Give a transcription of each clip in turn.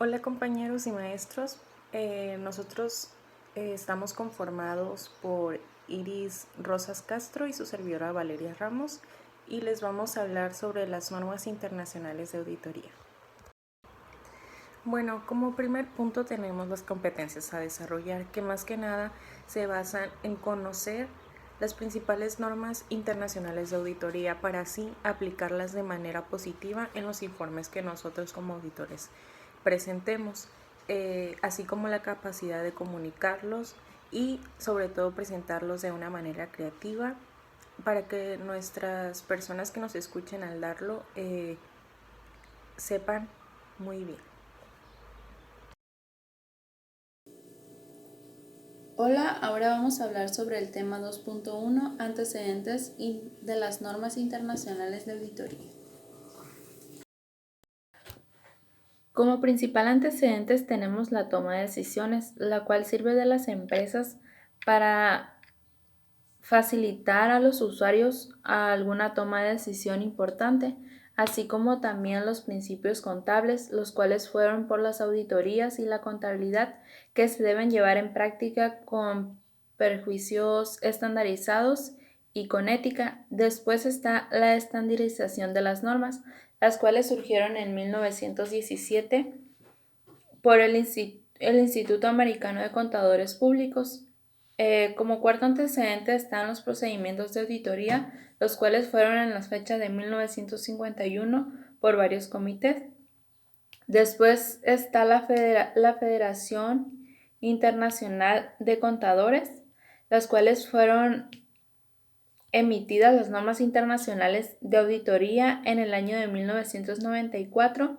Hola compañeros y maestros, nosotros estamos conformados por Iris Rosas Castro y su servidora Valeria Ramos y les vamos a hablar sobre las normas internacionales de auditoría. Bueno, como primer punto tenemos las competencias a desarrollar, que más que nada se basan en conocer las principales normas internacionales de auditoría para así aplicarlas de manera positiva en los informes que nosotros como auditores presentemos, así como la capacidad de comunicarlos y sobre todo presentarlos de una manera creativa para que nuestras personas que nos escuchen al darlo sepan muy bien. Hola, ahora vamos a hablar sobre el tema 2.1, antecedentes de las normas internacionales de auditoría. Como principal antecedentes tenemos la toma de decisiones, la cual sirve de las empresas para facilitar a los usuarios a alguna toma de decisión importante, así como también los principios contables, los cuales fueron por las auditorías y la contabilidad que se deben llevar en práctica con perjuicios estandarizados y con ética. Después está la estandarización de las normas, las cuales surgieron en 1917 por el Instituto Americano de Contadores Públicos. Como cuarto antecedente están los procedimientos de auditoría, los cuales fueron en las fechas de 1951 por varios comités. Después está la Federación Internacional de Contadores, las cuales fueron emitidas las normas internacionales de auditoría en el año de 1994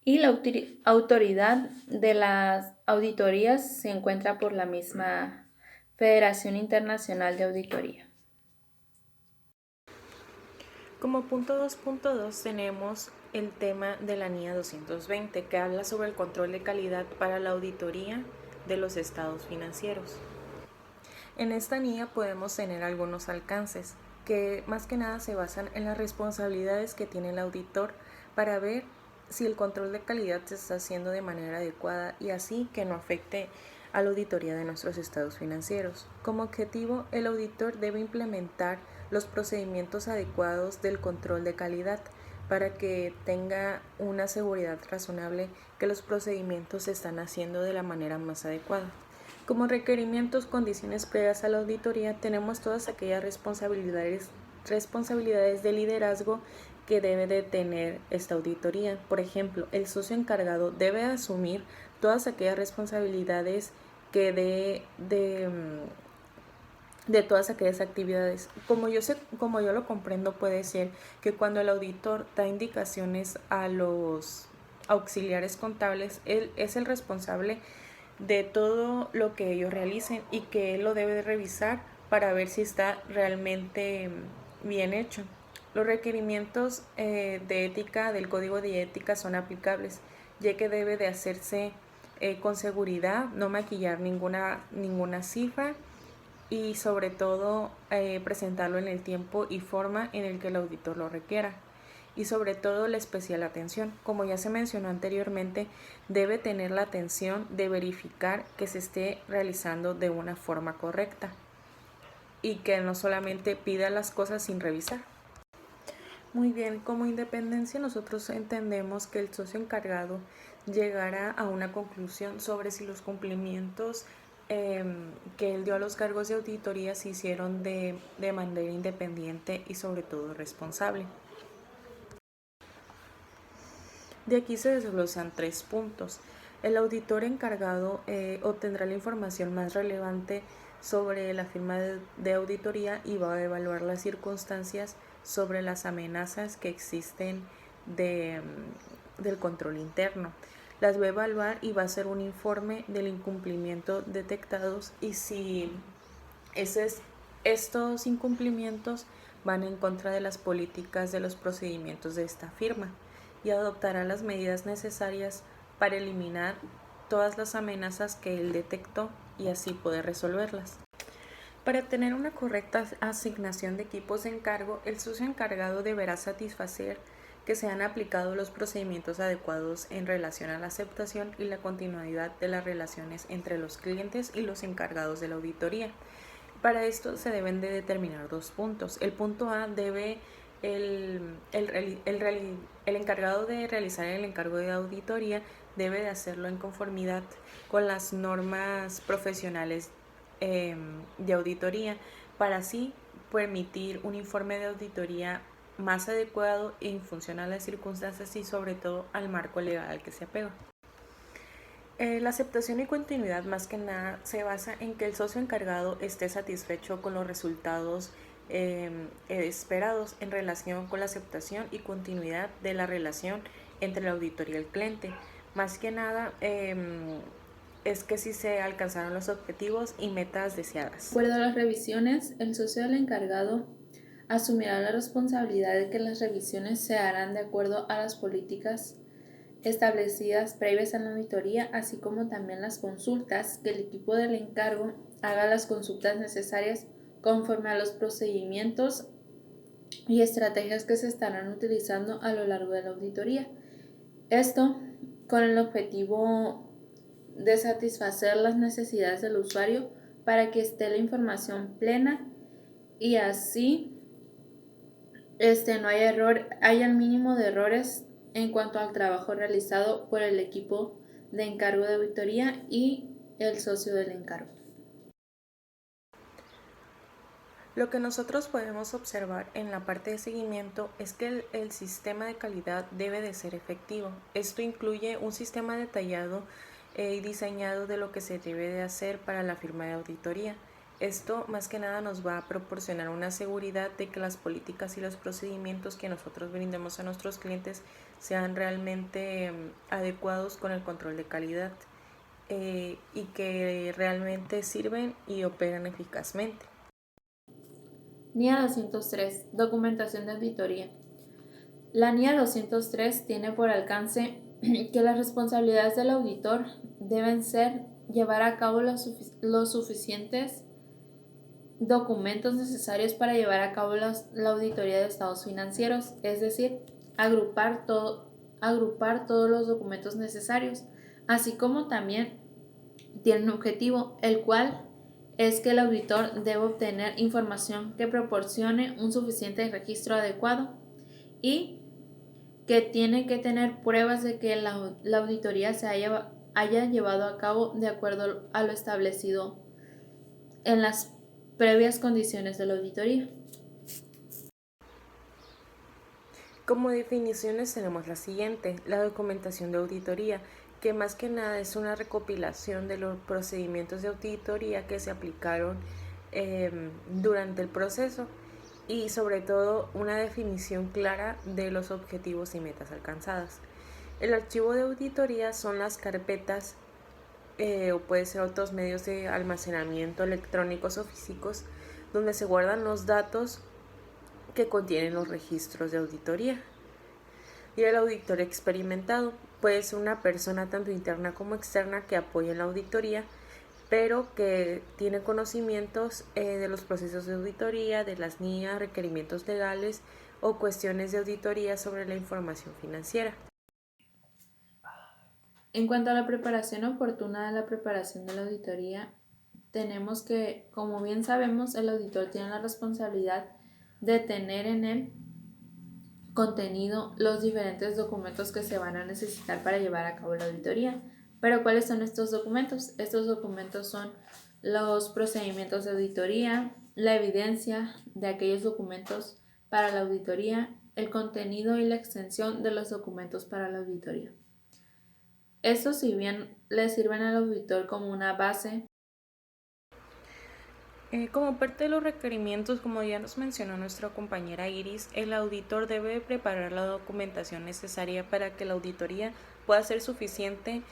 y la autoridad de las auditorías se encuentra por la misma Federación Internacional de Auditoría. Como punto 2.2 tenemos el tema de la NIA 220 que habla sobre el control de calidad para la auditoría de los estados financieros. En esta NIA podemos tener algunos alcances que más que nada se basan en las responsabilidades que tiene el auditor para ver si el control de calidad se está haciendo de manera adecuada y así que no afecte a la auditoría de nuestros estados financieros. Como objetivo, el auditor debe implementar los procedimientos adecuados del control de calidad para que tenga una seguridad razonable que los procedimientos se están haciendo de la manera más adecuada. Como requerimientos, condiciones previas a la auditoría, tenemos todas aquellas responsabilidades de liderazgo que debe de tener esta auditoría. Por ejemplo, el socio encargado debe asumir todas aquellas responsabilidades que de todas aquellas actividades. Como yo lo comprendo, puede ser que cuando el auditor da indicaciones a los auxiliares contables, él es el responsable de todo lo que ellos realicen y que él lo debe de revisar para ver si está realmente bien hecho. Los requerimientos de ética del código de ética son aplicables, ya que debe de hacerse con seguridad, no maquillar ninguna cifra y sobre todo presentarlo en el tiempo y forma en el que el auditor lo requiera. Y sobre todo la especial atención. Como ya se mencionó anteriormente, debe tener la atención de verificar que se esté realizando de una forma correcta y que no solamente pida las cosas sin revisar. Muy bien, como independencia nosotros entendemos que el socio encargado llegará a una conclusión sobre si los cumplimientos que él dio a los cargos de auditoría se hicieron de manera independiente y sobre todo responsable. De aquí se desglosan 3 puntos. El auditor encargado obtendrá la información más relevante sobre la firma de auditoría y va a evaluar las circunstancias sobre las amenazas que existen del control interno. Las va a evaluar y va a hacer un informe del incumplimiento detectados y si estos incumplimientos van en contra de las políticas de los procedimientos de esta firma y adoptará las medidas necesarias para eliminar todas las amenazas que él detectó y así poder resolverlas. Para tener una correcta asignación de equipos de encargo, el socio encargado deberá satisfacer que se han aplicado los procedimientos adecuados en relación a la aceptación y la continuidad de las relaciones entre los clientes y los encargados de la auditoría. Para esto se deben de determinar dos puntos. El punto A debe el encargado de realizar el encargo de auditoría debe de hacerlo en conformidad con las normas profesionales de auditoría para así permitir un informe de auditoría más adecuado en función a las circunstancias y sobre todo al marco legal al que se apega. La aceptación y continuidad más que nada se basa en que el socio encargado esté satisfecho con los resultados esperados en relación con la aceptación y continuidad de la relación entre la auditoría y el cliente. Más que nada es que si se alcanzaron los objetivos y metas deseadas. De acuerdo a las revisiones, el socio del encargado asumirá la responsabilidad de que las revisiones se harán de acuerdo a las políticas establecidas previas a la auditoría, así como también las consultas, que el equipo del encargo haga las consultas necesarias conforme a los procedimientos y estrategias que se estarán utilizando a lo largo de la auditoría. Esto con el objetivo de satisfacer las necesidades del usuario para que esté la información plena y así no haya el mínimo de errores en cuanto al trabajo realizado por el equipo de encargo de auditoría y el socio del encargo. Lo que nosotros podemos observar en la parte de seguimiento es que el sistema de calidad debe de ser efectivo. Esto incluye un sistema detallado y diseñado de lo que se debe de hacer para la firma de auditoría. Esto más que nada nos va a proporcionar una seguridad de que las políticas y los procedimientos que nosotros brindemos a nuestros clientes sean realmente adecuados con el control de calidad y que realmente sirven y operan eficazmente. NIA 203. Documentación de auditoría. La NIA 203 tiene por alcance que las responsabilidades del auditor deben ser llevar a cabo los suficientes documentos necesarios para llevar a cabo la auditoría de estados financieros, es decir, agrupar todos los documentos necesarios, así como también tiene un objetivo, el cual es que el auditor debe obtener información que proporcione un suficiente registro adecuado y que tiene que tener pruebas de que la auditoría se haya llevado a cabo de acuerdo a lo establecido en las previas condiciones de la auditoría. Como definiciones tenemos la siguiente: la documentación de auditoría, que más que nada es una recopilación de los procedimientos de auditoría que se aplicaron durante el proceso y sobre todo una definición clara de los objetivos y metas alcanzadas. El archivo de auditoría son las carpetas o puede ser otros medios de almacenamiento electrónicos o físicos donde se guardan los datos que contienen los registros de auditoría. Y el auditor experimentado puede ser una persona tanto interna como externa que apoya en la auditoría, pero que tiene conocimientos de los procesos de auditoría, de las NIA, requerimientos legales o cuestiones de auditoría sobre la información financiera. En cuanto a la preparación oportuna de la preparación de la auditoría, tenemos que, como bien sabemos, el auditor tiene la responsabilidad de tener en el contenido los diferentes documentos que se van a necesitar para llevar a cabo la auditoría. Pero ¿cuáles son estos documentos? Estos documentos son los procedimientos de auditoría, la evidencia de aquellos documentos para la auditoría, el contenido y la extensión de los documentos para la auditoría. Estos, si bien le sirven al auditor como una base, como parte de los requerimientos, como ya nos mencionó nuestra compañera Iris, el auditor debe preparar la documentación necesaria para que la auditoría pueda ser suficiente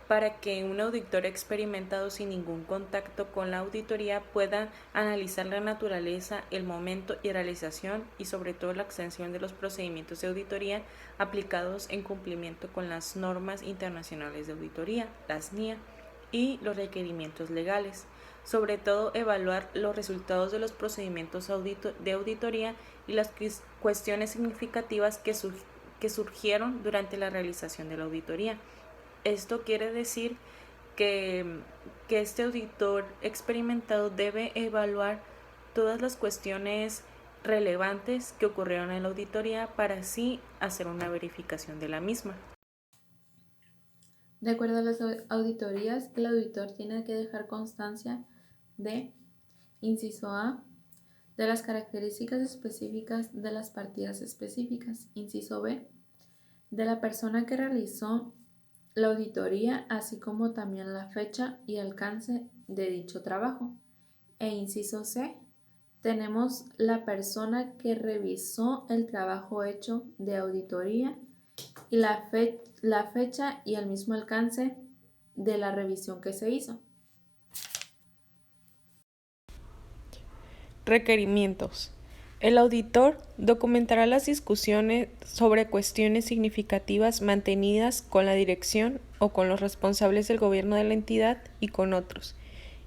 para que un auditor experimentado sin ningún contacto con la auditoría pueda analizar la naturaleza, el momento y realización y sobre todo la extensión de los procedimientos de auditoría aplicados en cumplimiento con las normas internacionales de auditoría, las NIA, y los requerimientos legales. Sobre todo, evaluar los resultados de los procedimientos de auditoría y las cuestiones significativas que surgieron durante la realización de la auditoría. Esto quiere decir que este auditor experimentado debe evaluar todas las cuestiones relevantes que ocurrieron en la auditoría para así hacer una verificación de la misma. De acuerdo a las auditorías, el auditor tiene que dejar constancia de, inciso A, de las características específicas de las partidas específicas, inciso B, de la persona que realizó la auditoría, así como también la fecha y alcance de dicho trabajo. E inciso C, tenemos la persona que revisó el trabajo hecho de auditoría y la fecha y el mismo alcance de la revisión que se hizo. Requerimientos. El auditor documentará las discusiones sobre cuestiones significativas mantenidas con la dirección o con los responsables del gobierno de la entidad y con otros,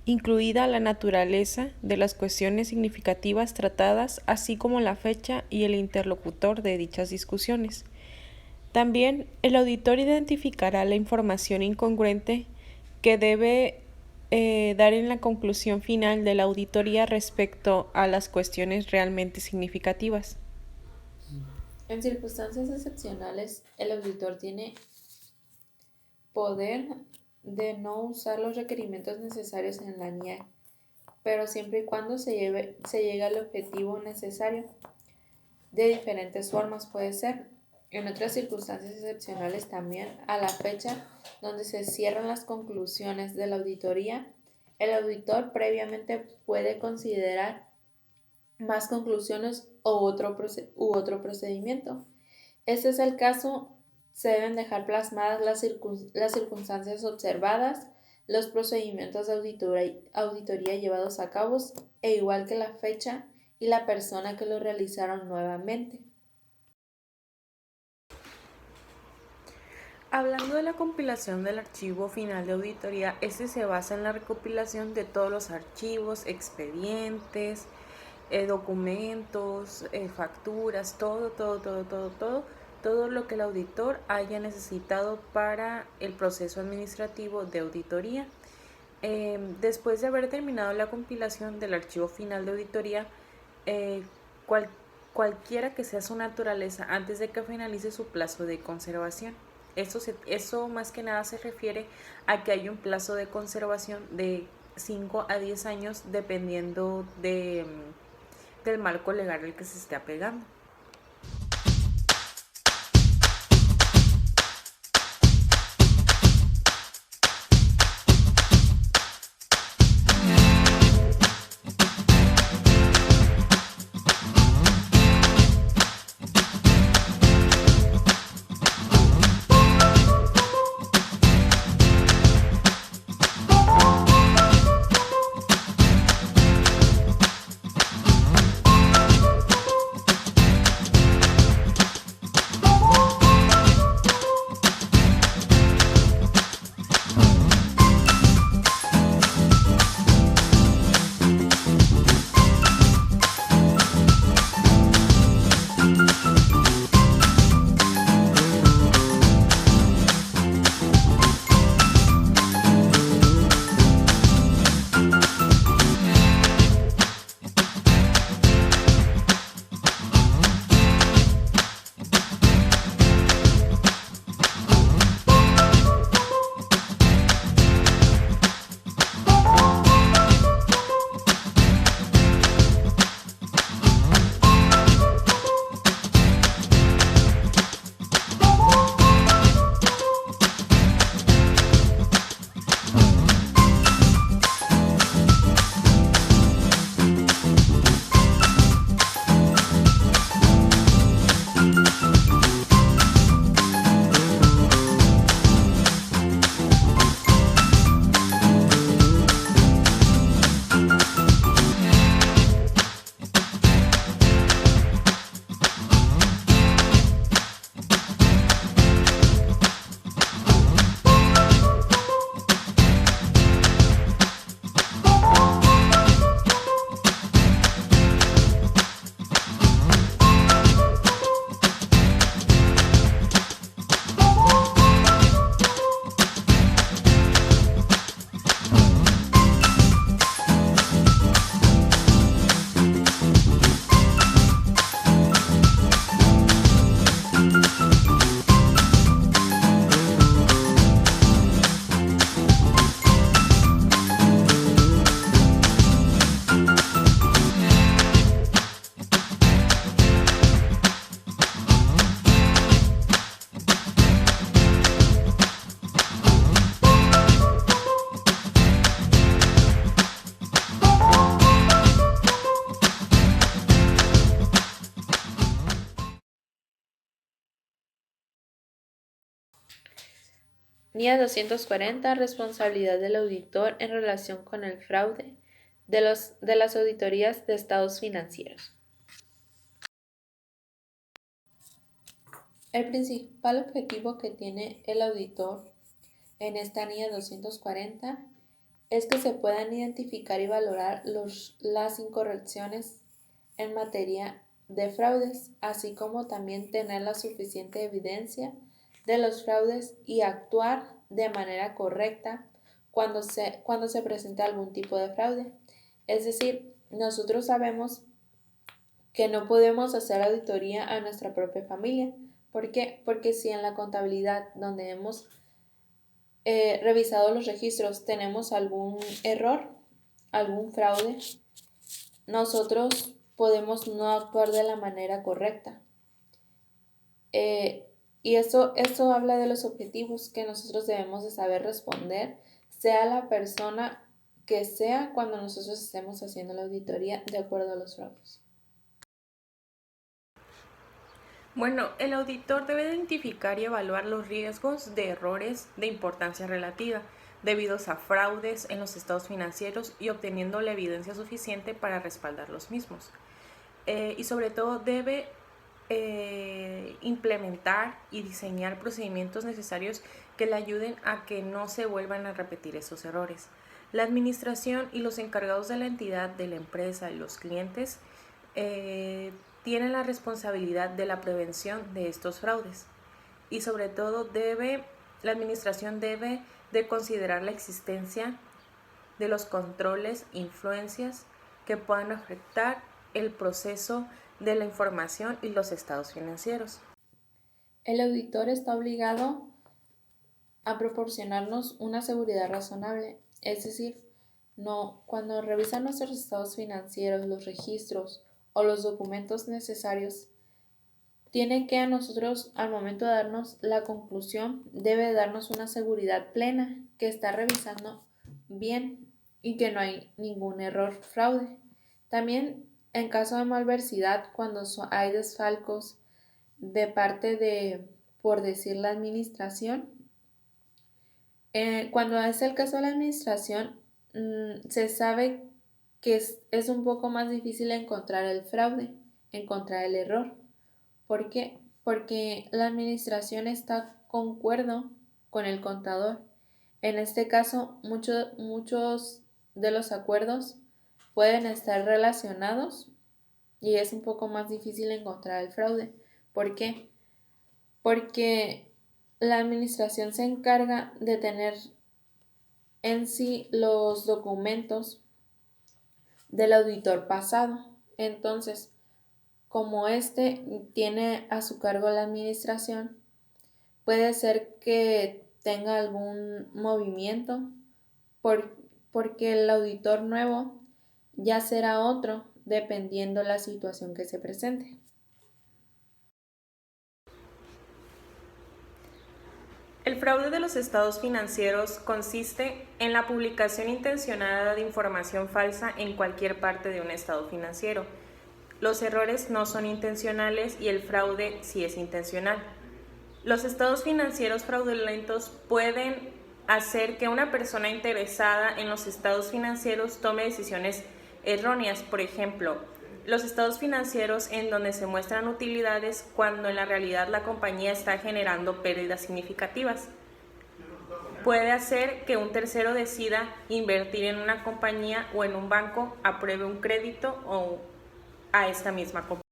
incluida la naturaleza de las cuestiones significativas tratadas, así como la fecha y el interlocutor de dichas discusiones. También el auditor identificará la información incongruente que debe dar en la conclusión final de la auditoría respecto a las cuestiones realmente significativas. En circunstancias excepcionales, el auditor tiene poder de no usar los requerimientos necesarios en la NIE, pero siempre y cuando se llegue al objetivo necesario. De diferentes formas puede ser. En otras circunstancias excepcionales también, a la fecha donde se cierran las conclusiones de la auditoría, el auditor previamente puede considerar más conclusiones u otro procedimiento. Este es el caso, se deben dejar plasmadas las circunstancias observadas, los procedimientos de auditoría llevados a cabo, e igual que la fecha y la persona que lo realizaron nuevamente. Hablando de la compilación del archivo final de auditoría, este se basa en la recopilación de todos los archivos, expedientes, documentos, facturas, todo lo que el auditor haya necesitado para el proceso administrativo de auditoría. Después de haber terminado la compilación del archivo final de auditoría, cualquiera que sea su naturaleza, antes de que finalice su plazo de conservación. Eso más que nada se refiere a que hay un plazo de conservación de 5 a 10 años dependiendo del marco legal al que se esté apegando. NIA 240. Responsabilidad del auditor en relación con el fraude de las auditorías de estados financieros. El principal objetivo que tiene el auditor en esta NIA 240 es que se puedan identificar y valorar las incorrecciones en materia de fraudes, así como también tener la suficiente evidencia de los fraudes y actuar de manera correcta cuando se presenta algún tipo de fraude. Es decir, nosotros sabemos que no podemos hacer auditoría a nuestra propia familia. ¿Por qué? Porque si en la contabilidad donde hemos revisado los registros tenemos algún error, algún fraude, nosotros podemos no actuar de la manera correcta. Y esto habla de los objetivos que nosotros debemos de saber responder, sea la persona que sea cuando nosotros estemos haciendo la auditoría de acuerdo a los fraudes. Bueno, el auditor debe identificar y evaluar los riesgos de errores de importancia relativa debidos a fraudes en los estados financieros y obteniendo la evidencia suficiente para respaldar los mismos. Y sobre todo debe implementar y diseñar procedimientos necesarios que le ayuden a que no se vuelvan a repetir esos errores. La administración y los encargados de la entidad, de la empresa y los clientes tienen la responsabilidad de la prevención de estos fraudes y sobre todo la administración debe de considerar la existencia de los controles, influencias que puedan afectar el proceso de la información y los estados financieros. El auditor está obligado a proporcionarnos una seguridad razonable, es decir, cuando revisa nuestros estados financieros, los registros o los documentos necesarios, tiene que a nosotros, al momento de darnos la conclusión, debe darnos una seguridad plena que está revisando bien y que no hay ningún error, fraude. También en caso de malversidad, cuando hay desfalcos de parte de, por decir, la administración, cuando es el caso de la administración, se sabe que es un poco más difícil encontrar el fraude, encontrar el error. ¿Por qué? Porque la administración está concuerdo con el contador. En este caso, muchos de los acuerdos pueden estar relacionados y es un poco más difícil encontrar el fraude. ¿Por qué? Porque la administración se encarga de tener en sí los documentos del auditor pasado. Entonces, como este tiene a su cargo la administración, puede ser que tenga algún movimiento porque el auditor nuevo ya será otro dependiendo la situación que se presente. El fraude de los estados financieros consiste en la publicación intencionada de información falsa en cualquier parte de un estado financiero. Los errores no son intencionales y el fraude sí es intencional. Los estados financieros fraudulentos pueden hacer que una persona interesada en los estados financieros tome decisiones erróneas. Por ejemplo, los estados financieros en donde se muestran utilidades cuando en la realidad la compañía está generando pérdidas significativas. Puede hacer que un tercero decida invertir en una compañía o en un banco, apruebe un crédito o a esta misma compañía.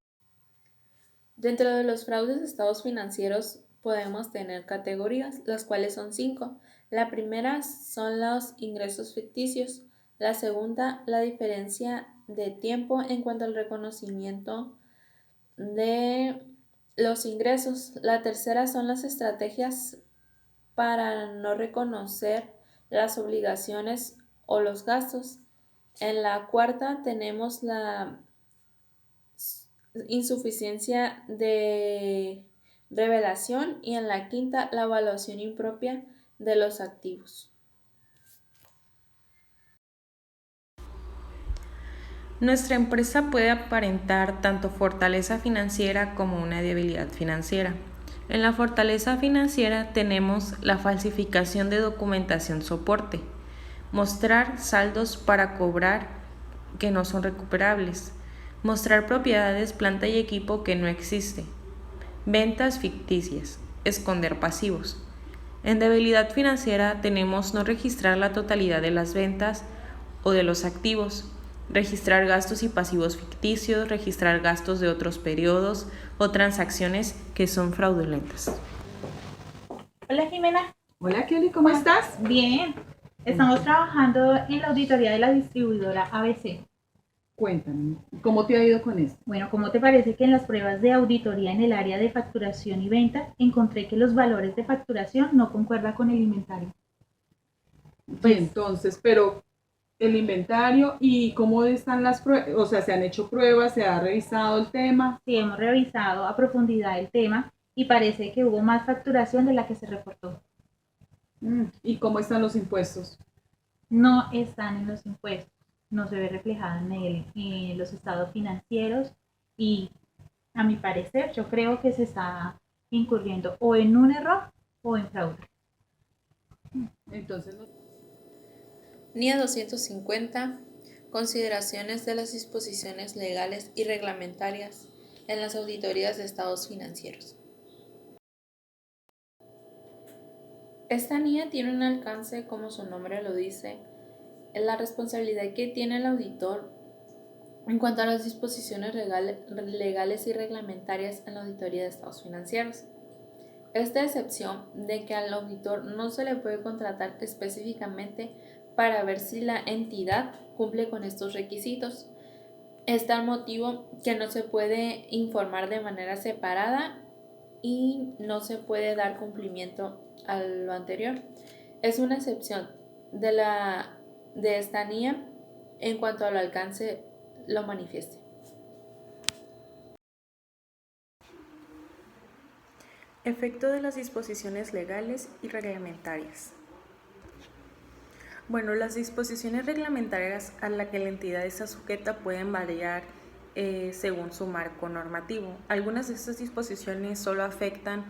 Dentro de los fraudes de estados financieros podemos tener categorías, las cuales son 5. La primera son los ingresos ficticios. La segunda, la diferencia de tiempo en cuanto al reconocimiento de los ingresos. La tercera son las estrategias para no reconocer las obligaciones o los gastos. En la cuarta tenemos la insuficiencia de revelación y en la quinta la evaluación impropia de los activos. Nuestra empresa puede aparentar tanto fortaleza financiera como una debilidad financiera. En la fortaleza financiera tenemos la falsificación de documentación soporte, mostrar saldos para cobrar que no son recuperables, mostrar propiedades, planta y equipo que no existe, ventas ficticias, esconder pasivos. En debilidad financiera tenemos no registrar la totalidad de las ventas o de los activos, registrar gastos y pasivos ficticios, registrar gastos de otros periodos o transacciones que son fraudulentas. Hola Jimena. Hola Kelly, ¿cómo estás? Bien. Estamos trabajando en la auditoría de la distribuidora ABC. Cuéntame, ¿cómo te ha ido con esto? Bueno, ¿cómo te parece que en las pruebas de auditoría en el área de facturación y venta encontré que los valores de facturación no concuerdan con el inventario? Pues, entonces, pero el inventario y cómo están las pruebas, o sea, ¿se han hecho pruebas, se ha revisado el tema? Sí, hemos revisado a profundidad el tema y parece que hubo más facturación de la que se reportó. ¿Y cómo están los impuestos? No están en los impuestos, no se ve reflejado en los estados financieros y a mi parecer yo creo que se está incurriendo o en un error o en fraude. Entonces, NIA 250. Consideraciones de las disposiciones legales y reglamentarias en las auditorías de estados financieros. Esta NIA tiene un alcance, como su nombre lo dice, en la responsabilidad que tiene el auditor en cuanto a las disposiciones legales y reglamentarias en la auditoría de estados financieros. Esta excepción de que al auditor no se le puede contratar específicamente para ver si la entidad cumple con estos requisitos. Es tal motivo que no se puede informar de manera separada y no se puede dar cumplimiento a lo anterior. Es una excepción de esta NIA en cuanto al alcance lo manifieste. Efecto de las disposiciones legales y reglamentarias. Bueno, las disposiciones reglamentarias a las que la entidad está sujeta pueden variar según su marco normativo. Algunas de estas disposiciones solo afectan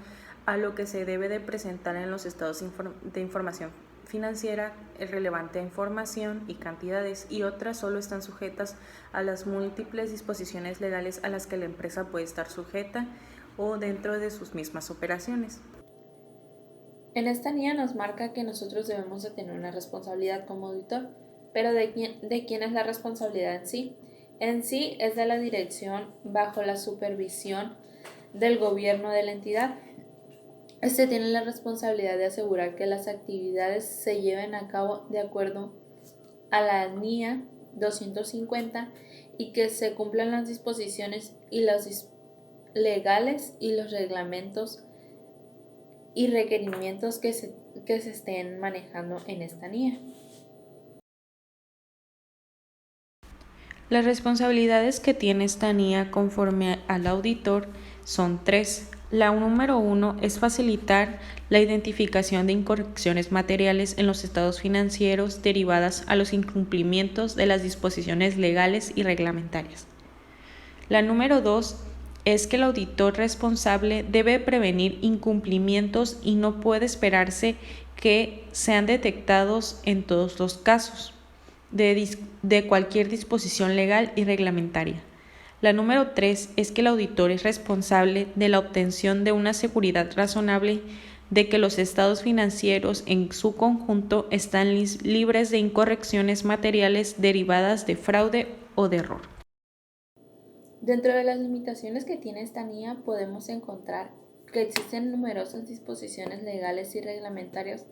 a lo que se debe de presentar en los estados de información financiera, relevante a información y cantidades, y otras solo están sujetas a las múltiples disposiciones legales a las que la empresa puede estar sujeta o dentro de sus mismas operaciones. En esta NIA nos marca que nosotros debemos de tener una responsabilidad como auditor, pero ¿de quién es la responsabilidad en sí? En sí es de la dirección bajo la supervisión del gobierno de la entidad. Este tiene la responsabilidad de asegurar que las actividades se lleven a cabo de acuerdo a la NIA 250 y que se cumplan las disposiciones y los legales y los reglamentos y requerimientos que se estén manejando en esta NIA. Las responsabilidades que tiene esta NIA conforme al auditor son 3. La número 1 es facilitar la identificación de incorrecciones materiales en los estados financieros derivadas a los incumplimientos de las disposiciones legales y reglamentarias. La número 2 es que el auditor responsable debe prevenir incumplimientos y no puede esperarse que sean detectados en todos los casos de cualquier disposición legal y reglamentaria. La número 3 es que el auditor es responsable de la obtención de una seguridad razonable de que los estados financieros en su conjunto están libres de incorrecciones materiales derivadas de fraude o de error. Dentro de las limitaciones que tiene esta NIA podemos encontrar que existen numerosas disposiciones legales y reglamentarias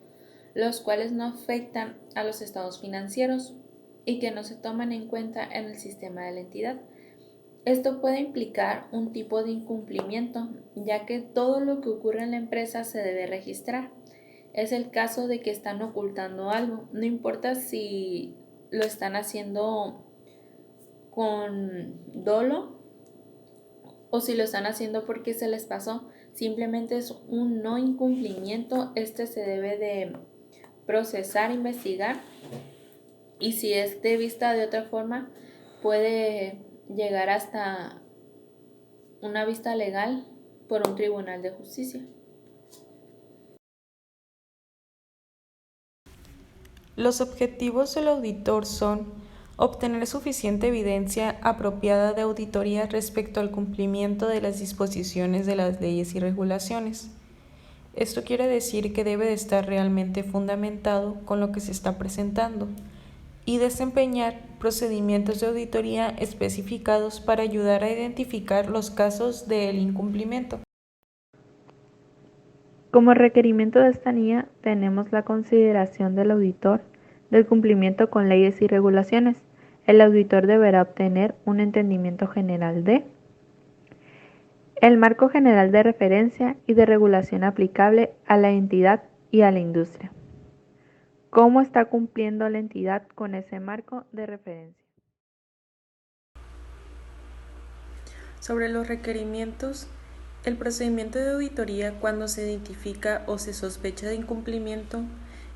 los cuales no afectan a los estados financieros y que no se toman en cuenta en el sistema de la entidad. Esto puede implicar un tipo de incumplimiento, ya que todo lo que ocurre en la empresa se debe registrar. Es el caso de que están ocultando algo, no importa si lo están haciendo con dolo o si lo están haciendo porque se les pasó, simplemente es un no incumplimiento. Este se debe de procesar, investigar, y si es de vista de otra forma puede llegar hasta una vista legal por un tribunal de justicia. Los objetivos del auditor son obtener suficiente evidencia apropiada de auditoría respecto al cumplimiento de las disposiciones de las leyes y regulaciones. Esto quiere decir que debe de estar realmente fundamentado con lo que se está presentando y desempeñar procedimientos de auditoría especificados para ayudar a identificar los casos del incumplimiento. Como requerimiento de esta NIA tenemos la consideración del auditor del cumplimiento con leyes y regulaciones. El auditor deberá obtener un entendimiento general de el marco general de referencia y de regulación aplicable a la entidad y a la industria. ¿Cómo está cumpliendo la entidad con ese marco de referencia? Sobre los requerimientos, el procedimiento de auditoría cuando se identifica o se sospecha de incumplimiento,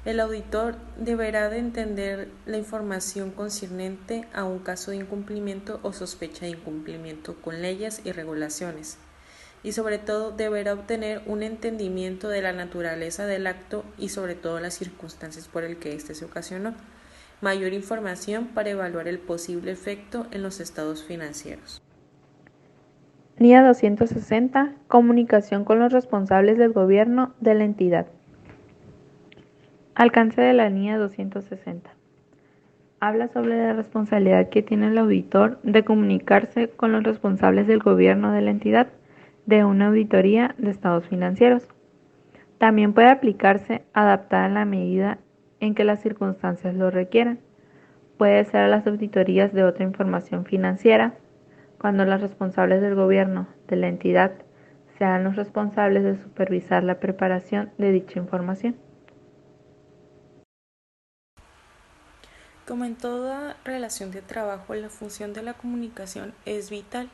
el auditor deberá de entender la información concerniente a un caso de incumplimiento o sospecha de incumplimiento con leyes y regulaciones, y sobre todo deberá obtener un entendimiento de la naturaleza del acto y sobre todo las circunstancias por el que éste se ocasionó, mayor información para evaluar el posible efecto en los estados financieros. NIA 260. Comunicación con los responsables del gobierno de la entidad. Alcance de la NIA 260. Habla sobre la responsabilidad que tiene el auditor de comunicarse con los responsables del gobierno de la entidad de una auditoría de estados financieros. También puede aplicarse adaptada en la medida en que las circunstancias lo requieran. Puede ser a las auditorías de otra información financiera, cuando los responsables del gobierno de la entidad sean los responsables de supervisar la preparación de dicha información. Como en toda relación de trabajo, la función de la comunicación es vital.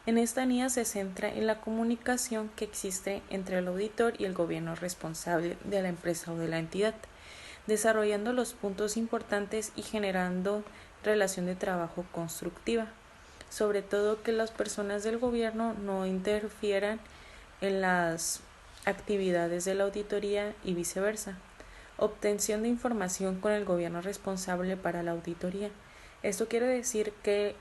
En esta NIA se centra en la comunicación que existe entre el auditor y el gobierno responsable de la empresa o de la entidad, desarrollando los puntos importantes y generando relación de trabajo constructiva. Sobre todo que las personas del gobierno no interfieran en las actividades de la auditoría y viceversa. Obtención de información con el gobierno responsable para la auditoría. Esto quiere decir que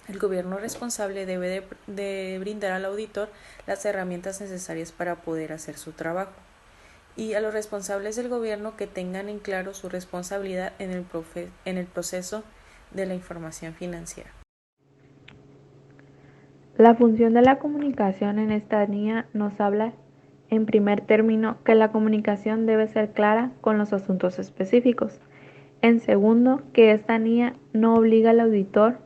el gobierno responsable debe de brindar al auditor las herramientas necesarias para poder hacer su trabajo, y a los responsables del gobierno que tengan en claro su responsabilidad en el proceso de la información financiera. La función de la comunicación en esta NIA nos habla, en primer término, que la comunicación debe ser clara con los asuntos específicos. En segundo, que esta NIA no obliga al auditor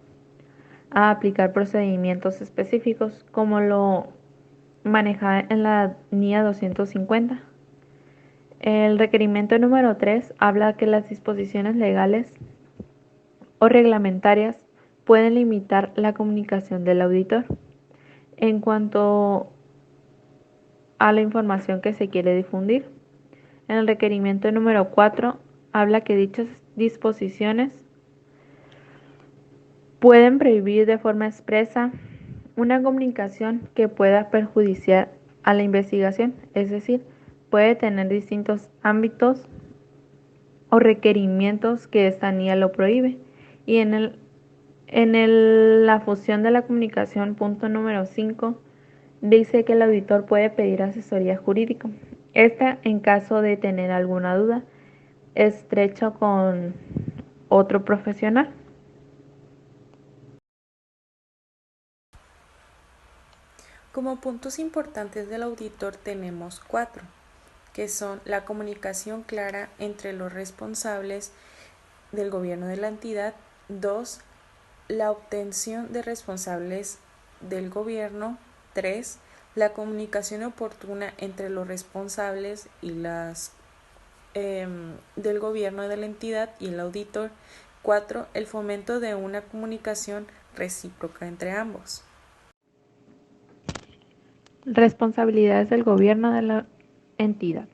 a aplicar procedimientos específicos como lo manejada en la NIA 250. El requerimiento número 3 habla que las disposiciones legales o reglamentarias pueden limitar la comunicación del auditor en cuanto a la información que se quiere difundir. En el requerimiento número 4 habla que dichas disposiciones pueden prohibir de forma expresa una comunicación que pueda perjudicar a la investigación, es decir, puede tener distintos ámbitos o requerimientos que esta NIA lo prohíbe. Y la fusión de la comunicación, punto número 5, dice que el auditor puede pedir asesoría jurídica. Esta en caso de tener alguna duda estrecha con otro profesional. Como puntos importantes del auditor tenemos 4, que son la comunicación clara entre los responsables del gobierno de la entidad. 2, la obtención de responsables del gobierno. 3, la comunicación oportuna entre los responsables y del gobierno de la entidad y el auditor. 4, el fomento de una comunicación recíproca entre ambos. Responsabilidades del gobierno de la entidad.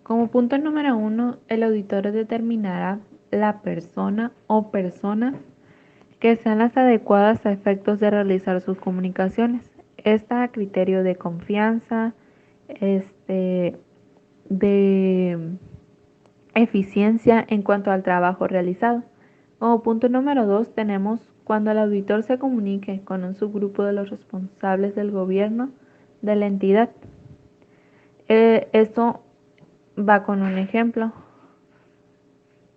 Como punto número 1, el auditor determinará la persona o personas que sean las adecuadas a efectos de realizar sus comunicaciones. Esta a criterio de confianza, de eficiencia en cuanto al trabajo realizado. Como punto número 2 tenemos cuando el auditor se comunique con un subgrupo de los responsables del gobierno de la entidad. Esto va con un ejemplo.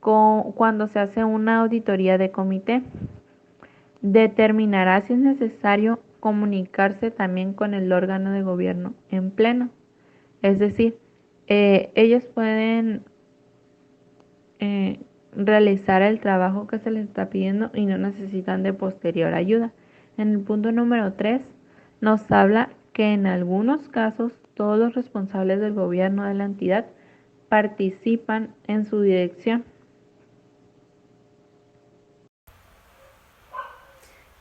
Cuando se hace una auditoría de comité, determinará si es necesario comunicarse también con el órgano de gobierno en pleno. Es decir, ellos pueden realizar el trabajo que se les está pidiendo y no necesitan de posterior ayuda. En el punto número 3 nos habla que en algunos casos todos los responsables del gobierno de la entidad participan en su dirección.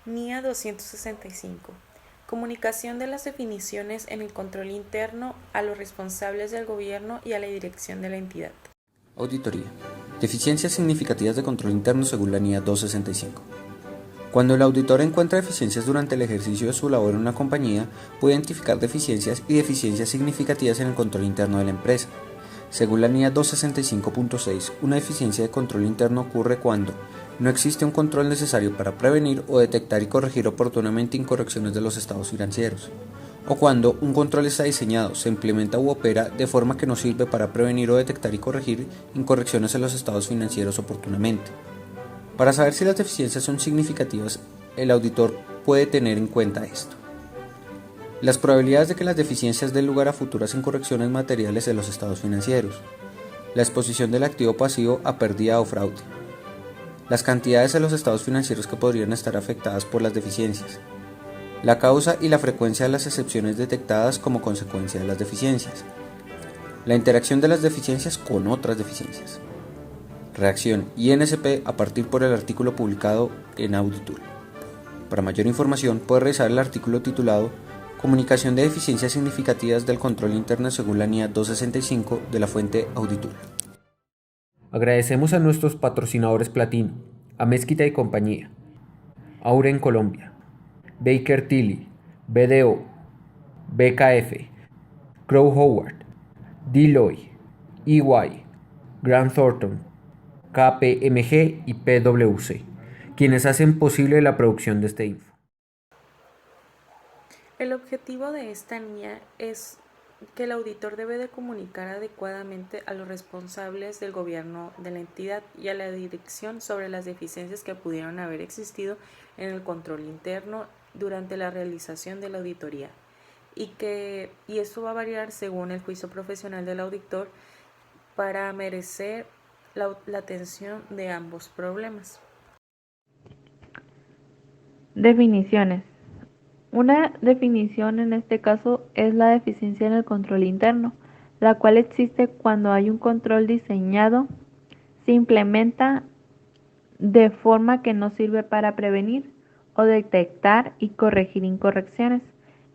NIA 265. Comunicación de las definiciones en el control interno a los responsables del gobierno y a la dirección de la entidad. Auditoría. Deficiencias significativas de control interno según la NIA 265. Cuando el auditor encuentra deficiencias durante el ejercicio de su labor en una compañía, puede identificar deficiencias y deficiencias significativas en el control interno de la empresa. Según la NIA 265.6, una deficiencia de control interno ocurre cuando no existe un control necesario para prevenir o detectar y corregir oportunamente incorrecciones de los estados financieros, o cuando un control está diseñado, se implementa u opera de forma que no sirve para prevenir o detectar y corregir incorrecciones en los estados financieros oportunamente. Para saber si las deficiencias son significativas, el auditor puede tener en cuenta esto. Las probabilidades de que las deficiencias den lugar a futuras incorrecciones materiales de los estados financieros. La exposición del activo pasivo a pérdida o fraude. Las cantidades de los estados financieros que podrían estar afectadas por las deficiencias. La causa y la frecuencia de las excepciones detectadas como consecuencia de las deficiencias. La interacción de las deficiencias con otras deficiencias. Reacción INSP a partir por el artículo publicado en Auditul. Para mayor información puede revisar el artículo titulado Comunicación de deficiencias significativas del control interno según la NIA 265 de la fuente Auditul. Agradecemos a nuestros patrocinadores platino, a Mezquita y compañía, Aure en Colombia, Baker Tilly, BDO, BKF, Crowe Howard, Deloitte, EY, Grant Thornton, KPMG y PwC, quienes hacen posible la producción de este info. El objetivo de esta NIA es que el auditor debe de comunicar adecuadamente a los responsables del gobierno de la entidad y a la dirección sobre las deficiencias que pudieron haber existido en el control interno durante la realización de la auditoría y esto va a variar según el juicio profesional del auditor para merecer la atención de ambos problemas. Definiciones. Una definición en este caso es la deficiencia en el control interno, la cual existe cuando hay un control diseñado, se implementa de forma que no sirve para prevenir o detectar y corregir incorrecciones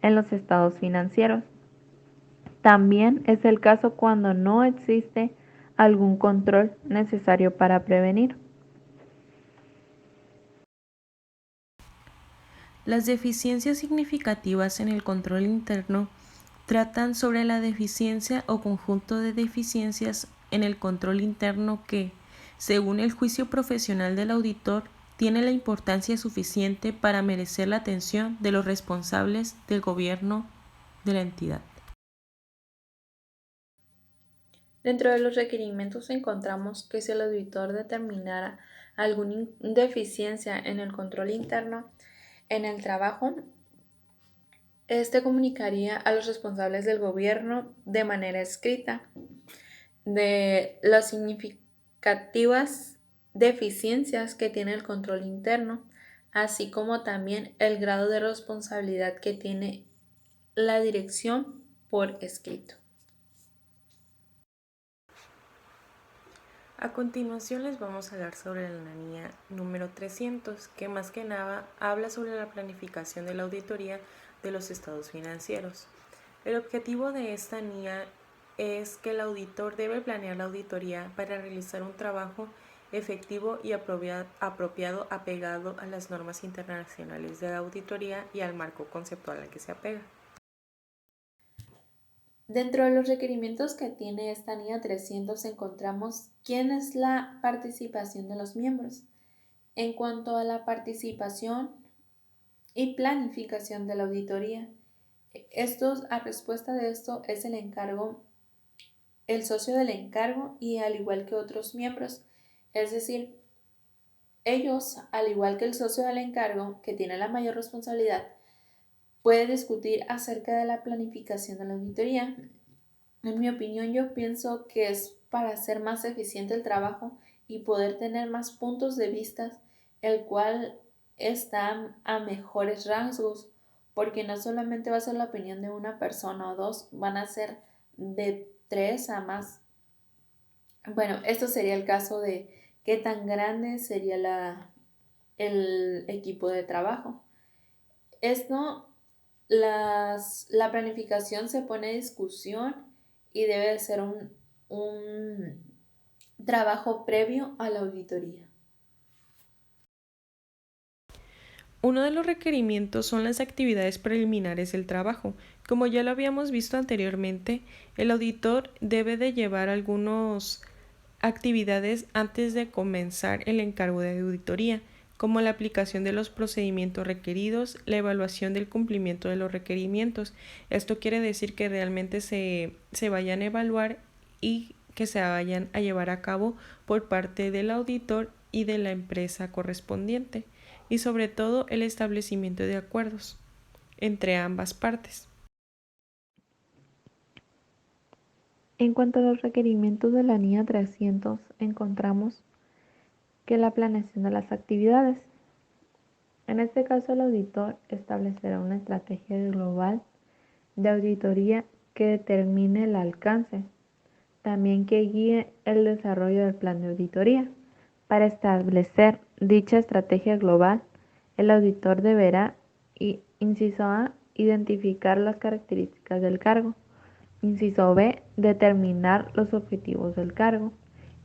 en los estados financieros. También es el caso cuando no existe algún control necesario para prevenir. Las deficiencias significativas en el control interno tratan sobre la deficiencia o conjunto de deficiencias en el control interno que, según el juicio profesional del auditor, tiene la importancia suficiente para merecer la atención de los responsables del gobierno de la entidad. Dentro de los requerimientos encontramos que si el auditor determinara alguna deficiencia en el control interno en el trabajo, este comunicaría a los responsables del gobierno de manera escrita de las significativas deficiencias que tiene el control interno, así como también el grado de responsabilidad que tiene la dirección por escrito. A continuación les vamos a hablar sobre la NIA número 300, que más que nada habla sobre la planificación de la auditoría de los estados financieros. El objetivo de esta NIA es que el auditor debe planear la auditoría para realizar un trabajo efectivo y apropiado apegado a las normas internacionales de auditoría y al marco conceptual al que se apega. Dentro de los requerimientos que tiene esta NIA 300 encontramos quién es la participación de los miembros. En cuanto a la participación y planificación de la auditoría, a respuesta de esto es el encargo, el socio del encargo y al igual que otros miembros, es decir, ellos, al igual que el socio del encargo, que tiene la mayor responsabilidad, puede discutir acerca de la planificación de la auditoría. En mi opinión, yo pienso que es para hacer más eficiente el trabajo y poder tener más puntos de vista, el cual está a mejores rasgos, porque no solamente va a ser la opinión de una persona o dos, van a ser de 3 a más. Bueno, esto sería el caso de qué tan grande sería el equipo de trabajo. La planificación se pone a discusión y debe de ser un trabajo previo a la auditoría. Uno de los requerimientos son las actividades preliminares del trabajo. Como ya lo habíamos visto anteriormente, el auditor debe de llevar algunas actividades antes de comenzar el encargo de auditoría, como la aplicación de los procedimientos requeridos, la evaluación del cumplimiento de los requerimientos. Esto quiere decir que realmente se vayan a evaluar y que se vayan a llevar a cabo por parte del auditor y de la empresa correspondiente, y sobre todo el establecimiento de acuerdos entre ambas partes. En cuanto a los requerimientos de la NIA 300, encontramos que la planeación de las actividades. En este caso, el auditor establecerá una estrategia global de auditoría que determine el alcance, también que guíe el desarrollo del plan de auditoría. Para establecer dicha estrategia global, el auditor deberá, inciso A, identificar las características del cargo. Inciso B, determinar los objetivos del cargo.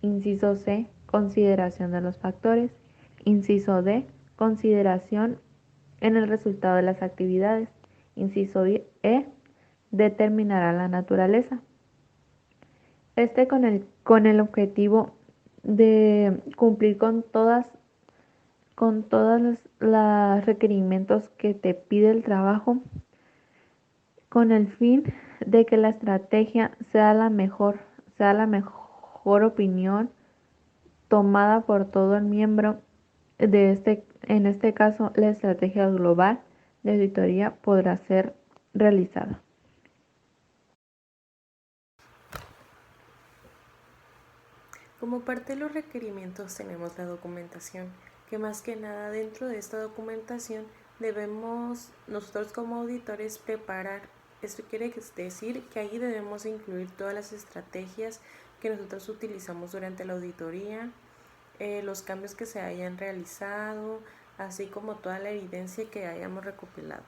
Inciso C, consideración de los factores. Inciso D, consideración en el resultado de las actividades. Inciso E, determinará la naturaleza. Con el objetivo de cumplir con todas los requerimientos que te pide el trabajo, con el fin de que la estrategia sea la mejor opinión tomada por todo el miembro en este caso, la estrategia global de auditoría podrá ser realizada. Como parte de los requerimientos tenemos la documentación, que más que nada dentro de esta documentación debemos nosotros como auditores preparar. Esto quiere decir que ahí debemos incluir todas las estrategias que nosotros utilizamos durante la auditoría, los cambios que se hayan realizado, así como toda la evidencia que hayamos recopilado.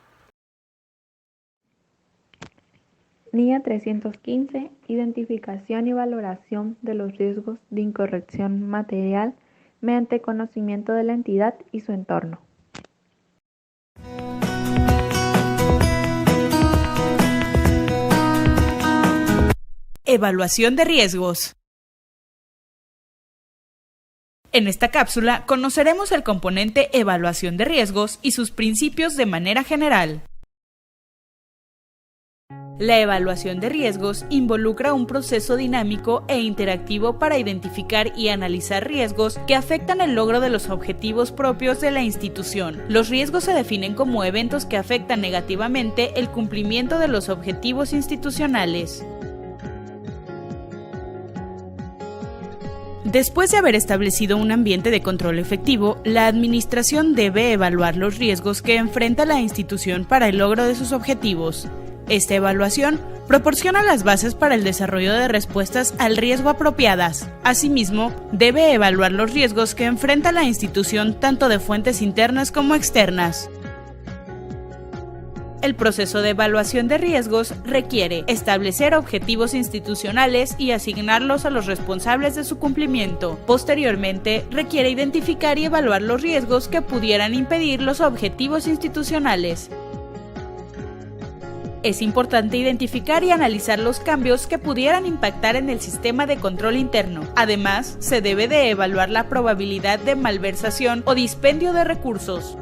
NIA 315. Identificación y valoración de los riesgos de incorrección material mediante conocimiento de la entidad y su entorno. Evaluación de riesgos. En esta cápsula conoceremos el componente evaluación de riesgos y sus principios de manera general. La evaluación de riesgos involucra un proceso dinámico e interactivo para identificar y analizar riesgos que afectan el logro de los objetivos propios de la institución. Los riesgos se definen como eventos que afectan negativamente el cumplimiento de los objetivos institucionales. Después de haber establecido un ambiente de control efectivo, la administración debe evaluar los riesgos que enfrenta la institución para el logro de sus objetivos. Esta evaluación proporciona las bases para el desarrollo de respuestas al riesgo apropiadas. Asimismo, debe evaluar los riesgos que enfrenta la institución tanto de fuentes internas como externas. El proceso de evaluación de riesgos requiere establecer objetivos institucionales y asignarlos a los responsables de su cumplimiento. Posteriormente, requiere identificar y evaluar los riesgos que pudieran impedir los objetivos institucionales. Es importante identificar y analizar los cambios que pudieran impactar en el sistema de control interno. Además, se debe de evaluar la probabilidad de malversación o dispendio de recursos.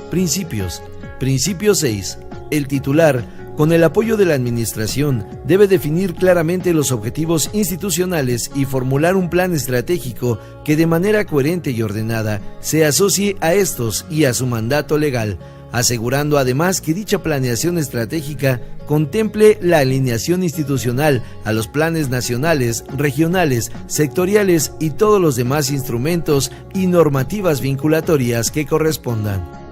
Principios. Principio 6. El titular, con el apoyo de la administración, debe definir claramente los objetivos institucionales y formular un plan estratégico que de manera coherente y ordenada se asocie a estos y a su mandato legal, asegurando además que dicha planeación estratégica contemple la alineación institucional a los planes nacionales, regionales, sectoriales y todos los demás instrumentos y normativas vinculatorias que correspondan.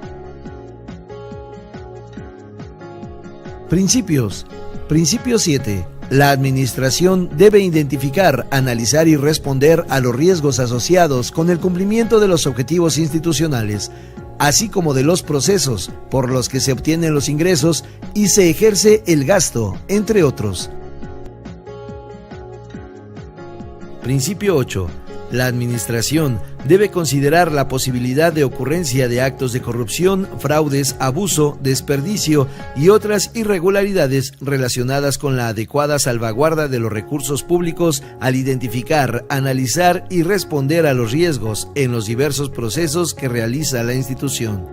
Principios. Principio 7. La administración debe identificar, analizar y responder a los riesgos asociados con el cumplimiento de los objetivos institucionales, así como de los procesos por los que se obtienen los ingresos y se ejerce el gasto, entre otros. Principio 8. La administración debe considerar la posibilidad de ocurrencia de actos de corrupción, fraudes, abuso, desperdicio y otras irregularidades relacionadas con la adecuada salvaguarda de los recursos públicos al identificar, analizar y responder a los riesgos en los diversos procesos que realiza la institución.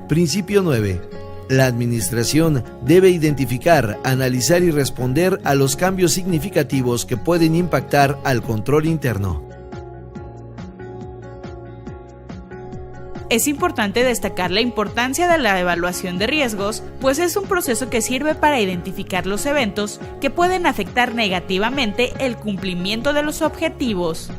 Principio 9. La administración debe identificar, analizar y responder a los cambios significativos que pueden impactar al control interno. Es importante destacar la importancia de la evaluación de riesgos, pues es un proceso que sirve para identificar los eventos que pueden afectar negativamente el cumplimiento de los objetivos.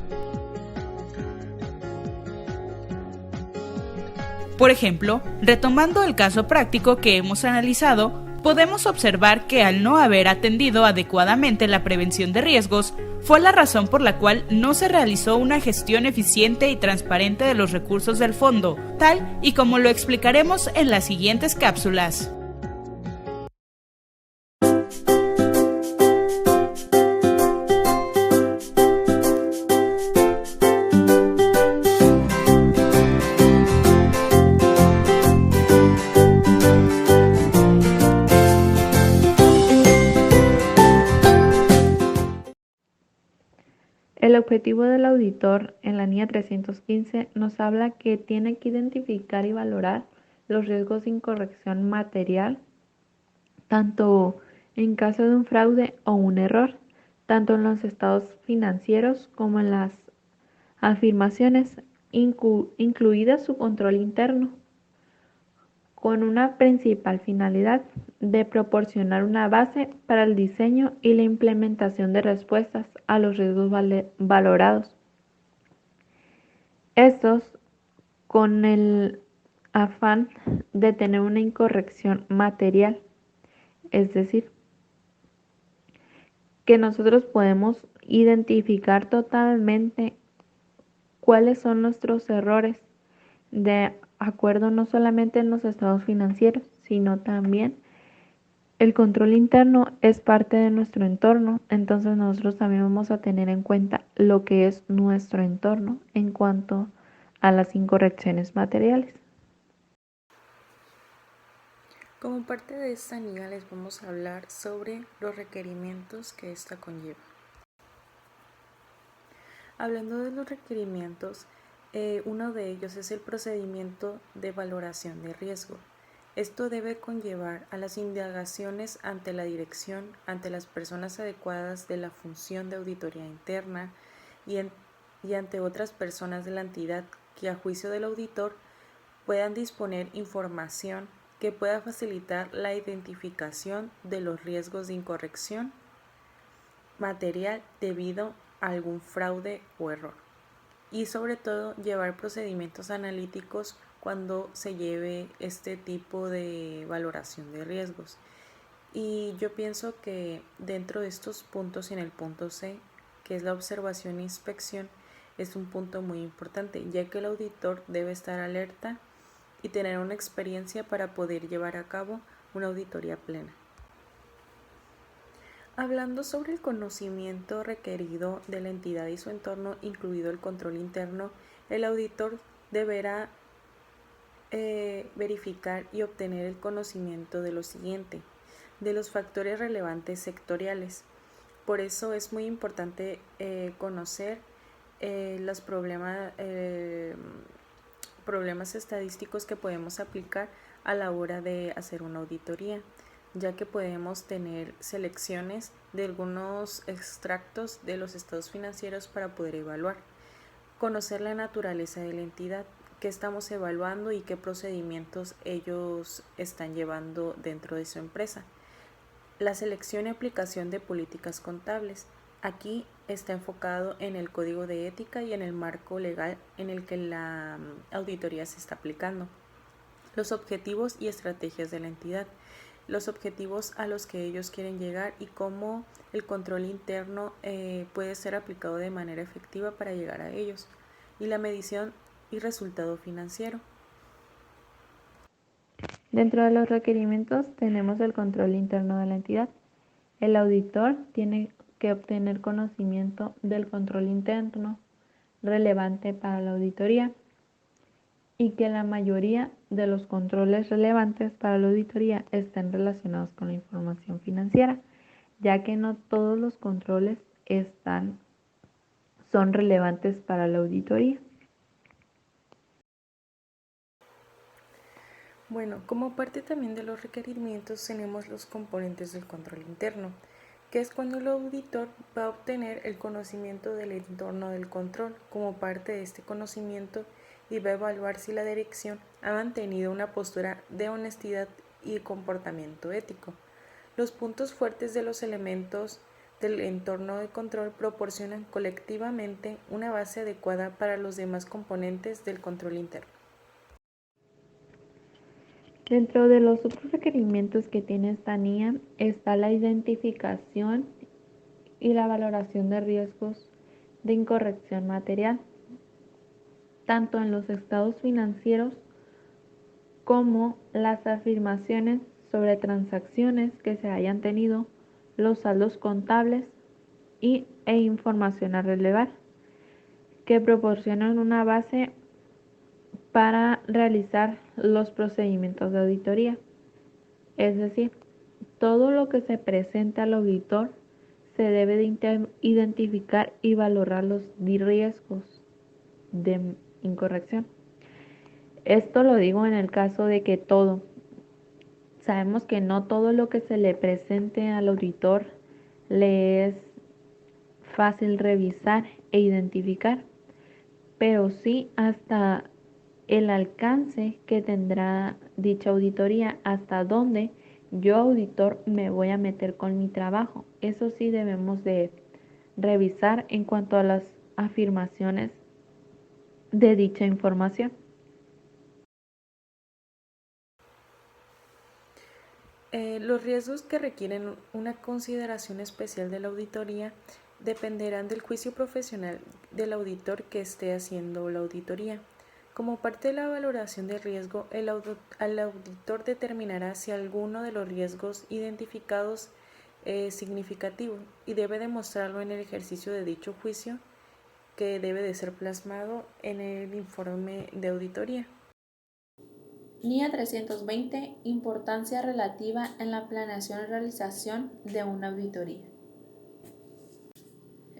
Por ejemplo, retomando el caso práctico que hemos analizado, podemos observar que al no haber atendido adecuadamente la prevención de riesgos, fue la razón por la cual no se realizó una gestión eficiente y transparente de los recursos del fondo, tal y como lo explicaremos en las siguientes cápsulas. El objetivo del auditor en la NIA 315 nos habla que tiene que identificar y valorar los riesgos de incorrección material, tanto en caso de un fraude o un error, tanto en los estados financieros como en las afirmaciones, incluida su control interno, con una principal finalidad de proporcionar una base para el diseño y la implementación de respuestas a los riesgos valorados. Estos con el afán de tener una incorrección material, es decir, que nosotros podemos identificar totalmente cuáles son nuestros errores de acuerdo no solamente en los estados financieros, sino también el control interno es parte de nuestro entorno, entonces nosotros también vamos a tener en cuenta lo que es nuestro entorno en cuanto a las incorrecciones materiales. Como parte de esta NIA les vamos a hablar sobre los requerimientos que esta conlleva. Hablando de los requerimientos, uno de ellos es el procedimiento de valoración de riesgo. Esto debe conllevar a las indagaciones ante la dirección, ante las personas adecuadas de la función de auditoría interna y ante otras personas de la entidad que a juicio del auditor puedan disponer información que pueda facilitar la identificación de los riesgos de incorrección material debido a algún fraude o error. Y sobre todo llevar procedimientos analíticos cuando se lleve este tipo de valoración de riesgos. Y yo pienso que dentro de estos puntos, en el punto C, que es la observación e inspección, es un punto muy importante, ya que el auditor debe estar alerta y tener una experiencia para poder llevar a cabo una auditoría plena. Hablando sobre el conocimiento requerido de la entidad y su entorno, incluido el control interno, El auditor deberá verificar y obtener el conocimiento de lo siguiente, de los factores relevantes sectoriales. Por eso es muy importante conocer los problemas estadísticos que podemos aplicar a la hora de hacer una auditoría, ya que podemos tener selecciones de algunos extractos de los estados financieros para poder evaluar, conocer la naturaleza de la entidad, qué estamos evaluando y qué procedimientos ellos están llevando dentro de su empresa. La selección y aplicación de políticas contables. Aquí está enfocado en el código de ética y en el marco legal en el que la auditoría se está aplicando. Los objetivos y estrategias de la entidad. Los objetivos a los que ellos quieren llegar y cómo el control interno puede ser aplicado de manera efectiva para llegar a ellos. Y la medición y resultado financiero. Dentro de los requerimientos tenemos el control interno de la entidad. El auditor tiene que obtener conocimiento del control interno relevante para la auditoría y que la mayoría de los controles relevantes para la auditoría estén relacionados con la información financiera, ya que no todos los controles son relevantes para la auditoría. Bueno, como parte también de los requerimientos tenemos los componentes del control interno, que es cuando el auditor va a obtener el conocimiento del entorno del control como parte de este conocimiento y va a evaluar si la dirección ha mantenido una postura de honestidad y comportamiento ético. Los puntos fuertes de los elementos del entorno de control proporcionan colectivamente una base adecuada para los demás componentes del control interno. Dentro de los otros requerimientos que tiene esta NIA está la identificación y la valoración de riesgos de incorrección material, tanto en los estados financieros como las afirmaciones sobre transacciones que se hayan tenido, los saldos contables e información a relevar, que proporcionan una base para realizar los procedimientos de auditoría. Es decir, todo lo que se presenta al auditor se debe de identificar y valorar los riesgos de incorrección. Esto lo digo en el caso de que sabemos que no todo lo que se le presente al auditor le es fácil revisar e identificar, pero sí hasta el alcance que tendrá dicha auditoría, hasta dónde yo, auditor, me voy a meter con mi trabajo. Eso sí debemos de revisar en cuanto a las afirmaciones de dicha información. Los riesgos que requieren una consideración especial de la auditoría dependerán del juicio profesional del auditor que esté haciendo la auditoría. Como parte de la valoración de riesgo, el auditor determinará si alguno de los riesgos identificados es significativo y debe demostrarlo en el ejercicio de dicho juicio, que debe de ser plasmado en el informe de auditoría. NIA 320. Importancia relativa en la planeación y realización de una auditoría.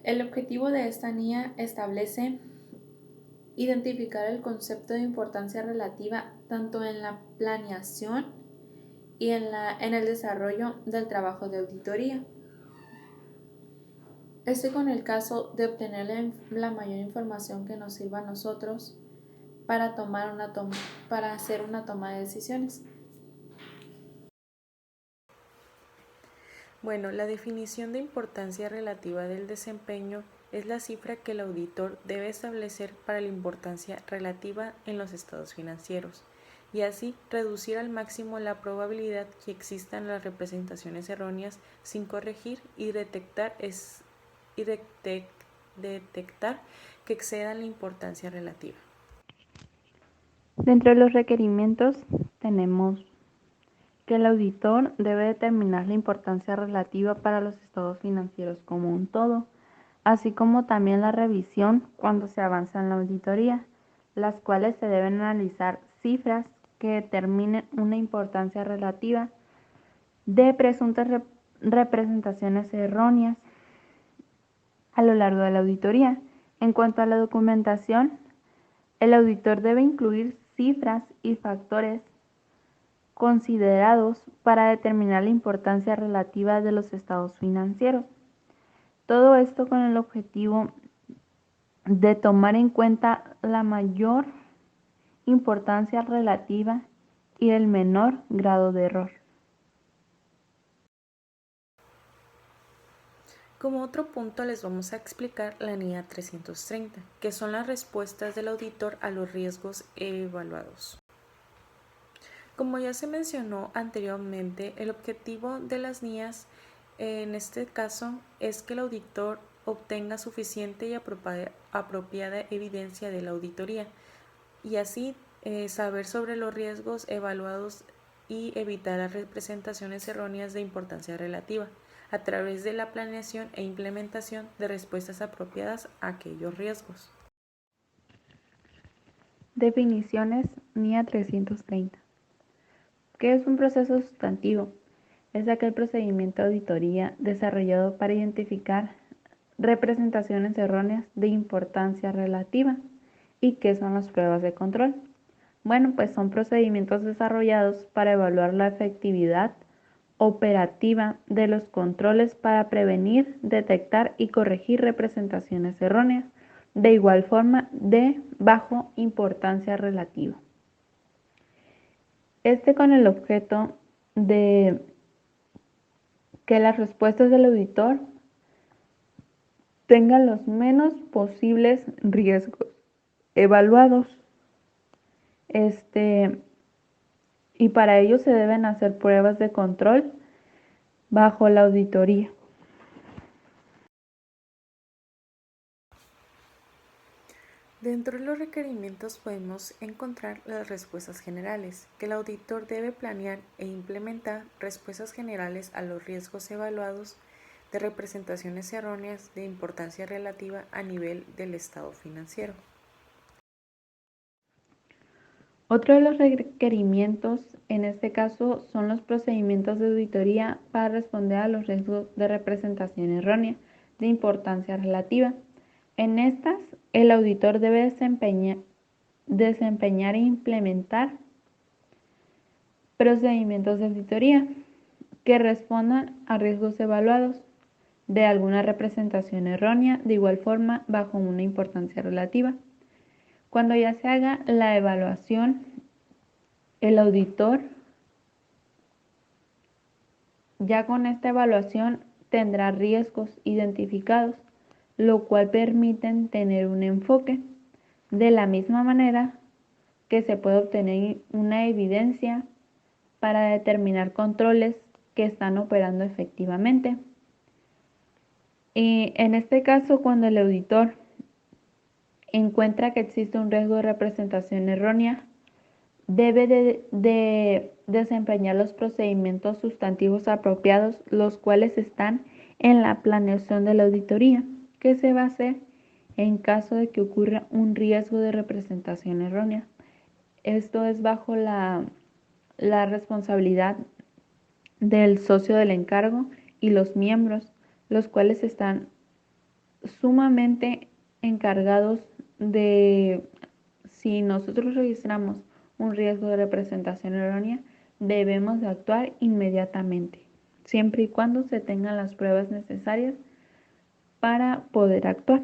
El objetivo de esta NIA establece identificar el concepto de importancia relativa tanto en la planeación y en el desarrollo del trabajo de auditoría. Con el caso de obtener la mayor información que nos sirva a nosotros para hacer una toma de decisiones. Bueno, la definición de importancia relativa del desempeño es la cifra que el auditor debe establecer para la importancia relativa en los estados financieros y así reducir al máximo la probabilidad que existan las representaciones erróneas sin corregir y detectar que excedan la importancia relativa. Dentro de los requerimientos tenemos que el auditor debe determinar la importancia relativa para los estados financieros como un todo, así como también la revisión cuando se avanza en la auditoría, las cuales se deben analizar cifras que determinen una importancia relativa de presuntas representaciones erróneas a lo largo de la auditoría. En cuanto a la documentación, el auditor debe incluir cifras y factores considerados para determinar la importancia relativa de los estados financieros. Todo esto con el objetivo de tomar en cuenta la mayor importancia relativa y el menor grado de error. Como otro punto les vamos a explicar la NIA 330, que son las respuestas del auditor a los riesgos evaluados. Como ya se mencionó anteriormente, el objetivo de las NIAs en este caso es que el auditor obtenga suficiente y apropiada evidencia de la auditoría y así saber sobre los riesgos evaluados y evitar las representaciones erróneas de importancia relativa a través de la planeación e implementación de respuestas apropiadas a aquellos riesgos. Definiciones NIA 330. ¿Qué es un proceso sustantivo? Es aquel procedimiento de auditoría desarrollado para identificar representaciones erróneas de importancia relativa. ¿Y qué son las pruebas de control? Bueno, pues son procedimientos desarrollados para evaluar la efectividad operativa de los controles para prevenir, detectar y corregir representaciones erróneas, de igual forma de bajo importancia relativa. Con el objeto de que las respuestas del auditor tengan los menos posibles riesgos evaluados. Y para ello se deben hacer pruebas de control bajo la auditoría. Dentro de los requerimientos podemos encontrar las respuestas generales, que el auditor debe planear e implementar respuestas generales a los riesgos evaluados de representaciones erróneas de importancia relativa a nivel del estado financiero. Otro de los requerimientos en este caso son los procedimientos de auditoría para responder a los riesgos de representación errónea de importancia relativa. En estas, el auditor debe desempeñar e implementar procedimientos de auditoría que respondan a riesgos evaluados de alguna representación errónea, de igual forma bajo una importancia relativa. Cuando ya se haga la evaluación, el auditor ya con esta evaluación tendrá riesgos identificados, lo cual permiten tener un enfoque. De la misma manera que se puede obtener una evidencia para determinar controles que están operando efectivamente. Y en este caso, cuando el auditor encuentra que existe un riesgo de representación errónea, debe de desempeñar los procedimientos sustantivos apropiados, los cuales están en la planeación de la auditoría. ¿Qué se va a hacer en caso de que ocurra un riesgo de representación errónea? Esto es bajo la responsabilidad del socio del encargo y los miembros, los cuales están sumamente encargados de, si nosotros registramos un riesgo de representación errónea, debemos de actuar inmediatamente, siempre y cuando se tengan las pruebas necesarias para poder actuar.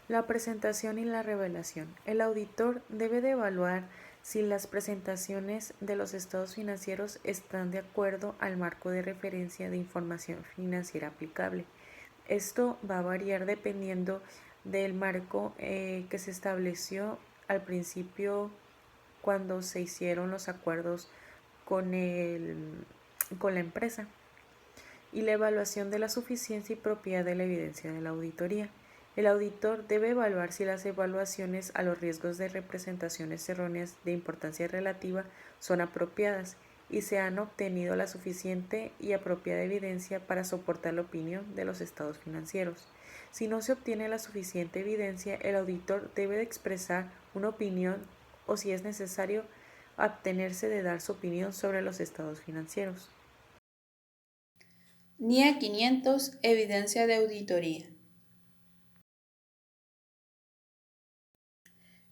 La presentación y la revelación. El auditor debe de evaluar si las presentaciones de los estados financieros están de acuerdo al marco de referencia de información financiera aplicable. Esto va a variar dependiendo del marco que se estableció al principio cuando se hicieron los acuerdos con la empresa, y la evaluación de la suficiencia y propiedad de la evidencia de la auditoría. El auditor debe evaluar si las evaluaciones a los riesgos de representaciones erróneas de importancia relativa son apropiadas y se han obtenido la suficiente y apropiada evidencia para soportar la opinión de los estados financieros. Si no se obtiene la suficiente evidencia, el auditor debe de expresar una opinión o, si es necesario, abstenerse de dar su opinión sobre los estados financieros. NIA 500. Evidencia de auditoría.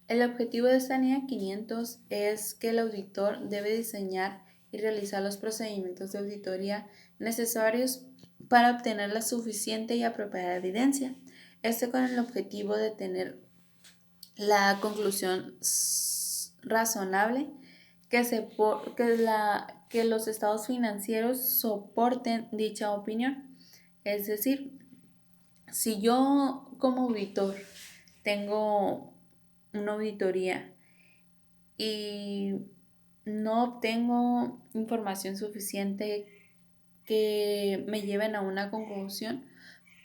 El objetivo de esta NIA 500 es que el auditor debe diseñar y realizar los procedimientos de auditoría necesarios para obtener la suficiente y apropiada evidencia. Con el objetivo de tener la conclusión razonable que los estados financieros soporten dicha opinión. Es decir, si yo como auditor tengo una auditoría y no obtengo información suficiente que me lleven a una conclusión,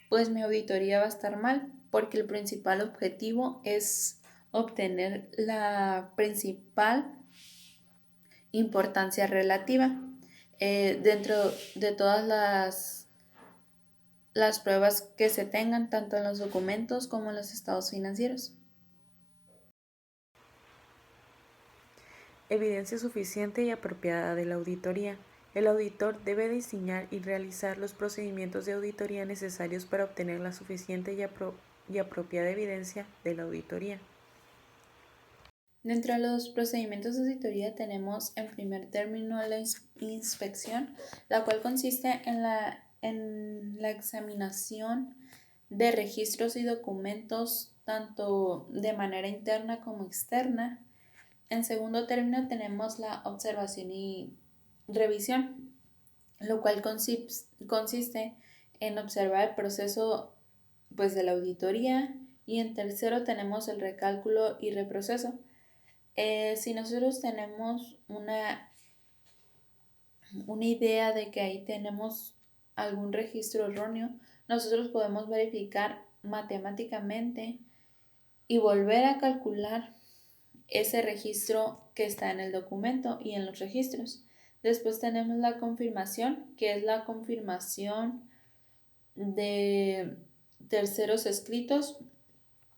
pues mi auditoría va a estar mal, porque el principal objetivo es obtener la principal importancia relativa dentro de todas las pruebas que se tengan, tanto en los documentos como en los estados financieros. Evidencia suficiente y apropiada de la auditoría. El auditor debe diseñar y realizar los procedimientos de auditoría necesarios para obtener la suficiente y apropiada evidencia de la auditoría. Dentro de los procedimientos de auditoría tenemos en primer término la inspección, la cual consiste en la examinación de registros y documentos tanto de manera interna como externa. En segundo término tenemos la observación y revisión, lo cual consiste en observar el proceso de la auditoría. Y en tercero tenemos el recálculo y reproceso. Si nosotros tenemos una idea de que ahí tenemos algún registro erróneo, nosotros podemos verificar matemáticamente y volver a calcular ese registro que está en el documento y en los registros. Después tenemos la confirmación, que es la confirmación de terceros escritos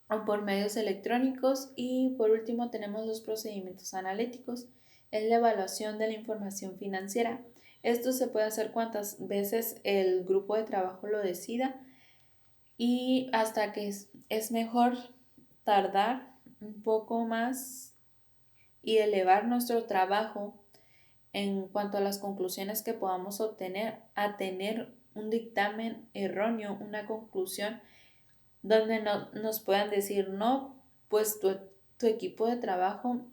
o por medios electrónicos. Y por último tenemos los procedimientos analíticos, es la evaluación de la información financiera. Esto se puede hacer cuantas veces el grupo de trabajo lo decida y hasta que es mejor tardar un poco más y elevar nuestro trabajo en cuanto a las conclusiones que podamos obtener, a tener un dictamen erróneo, una conclusión donde nos puedan decir, no, pues tu equipo de trabajo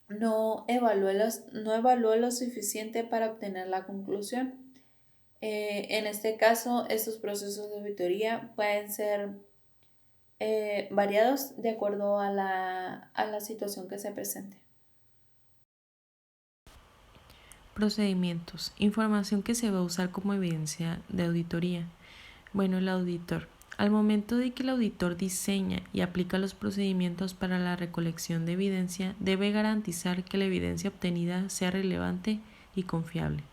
no evaluó lo suficiente para obtener la conclusión. En este caso, estos procesos de auditoría pueden ser variados de acuerdo a la situación que se presente. Procedimientos. Información que se va a usar como evidencia de auditoría. Bueno, el auditor. Al momento de que el auditor diseña y aplica los procedimientos para la recolección de evidencia, debe garantizar que la evidencia obtenida sea relevante y confiable.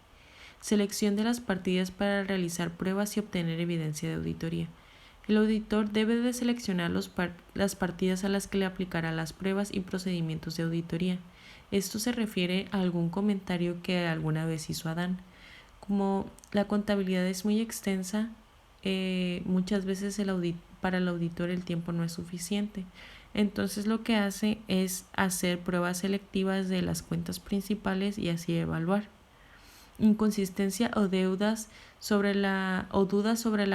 Selección de las partidas para realizar pruebas y obtener evidencia de auditoría. El auditor debe de seleccionar las partidas a las que le aplicará las pruebas y procedimientos de auditoría. Esto se refiere a algún comentario que alguna vez hizo Adán. Como la contabilidad es muy extensa, muchas veces para el auditor el tiempo no es suficiente. Entonces lo que hace es hacer pruebas selectivas de las cuentas principales y así evaluar. Inconsistencia o dudas sobre la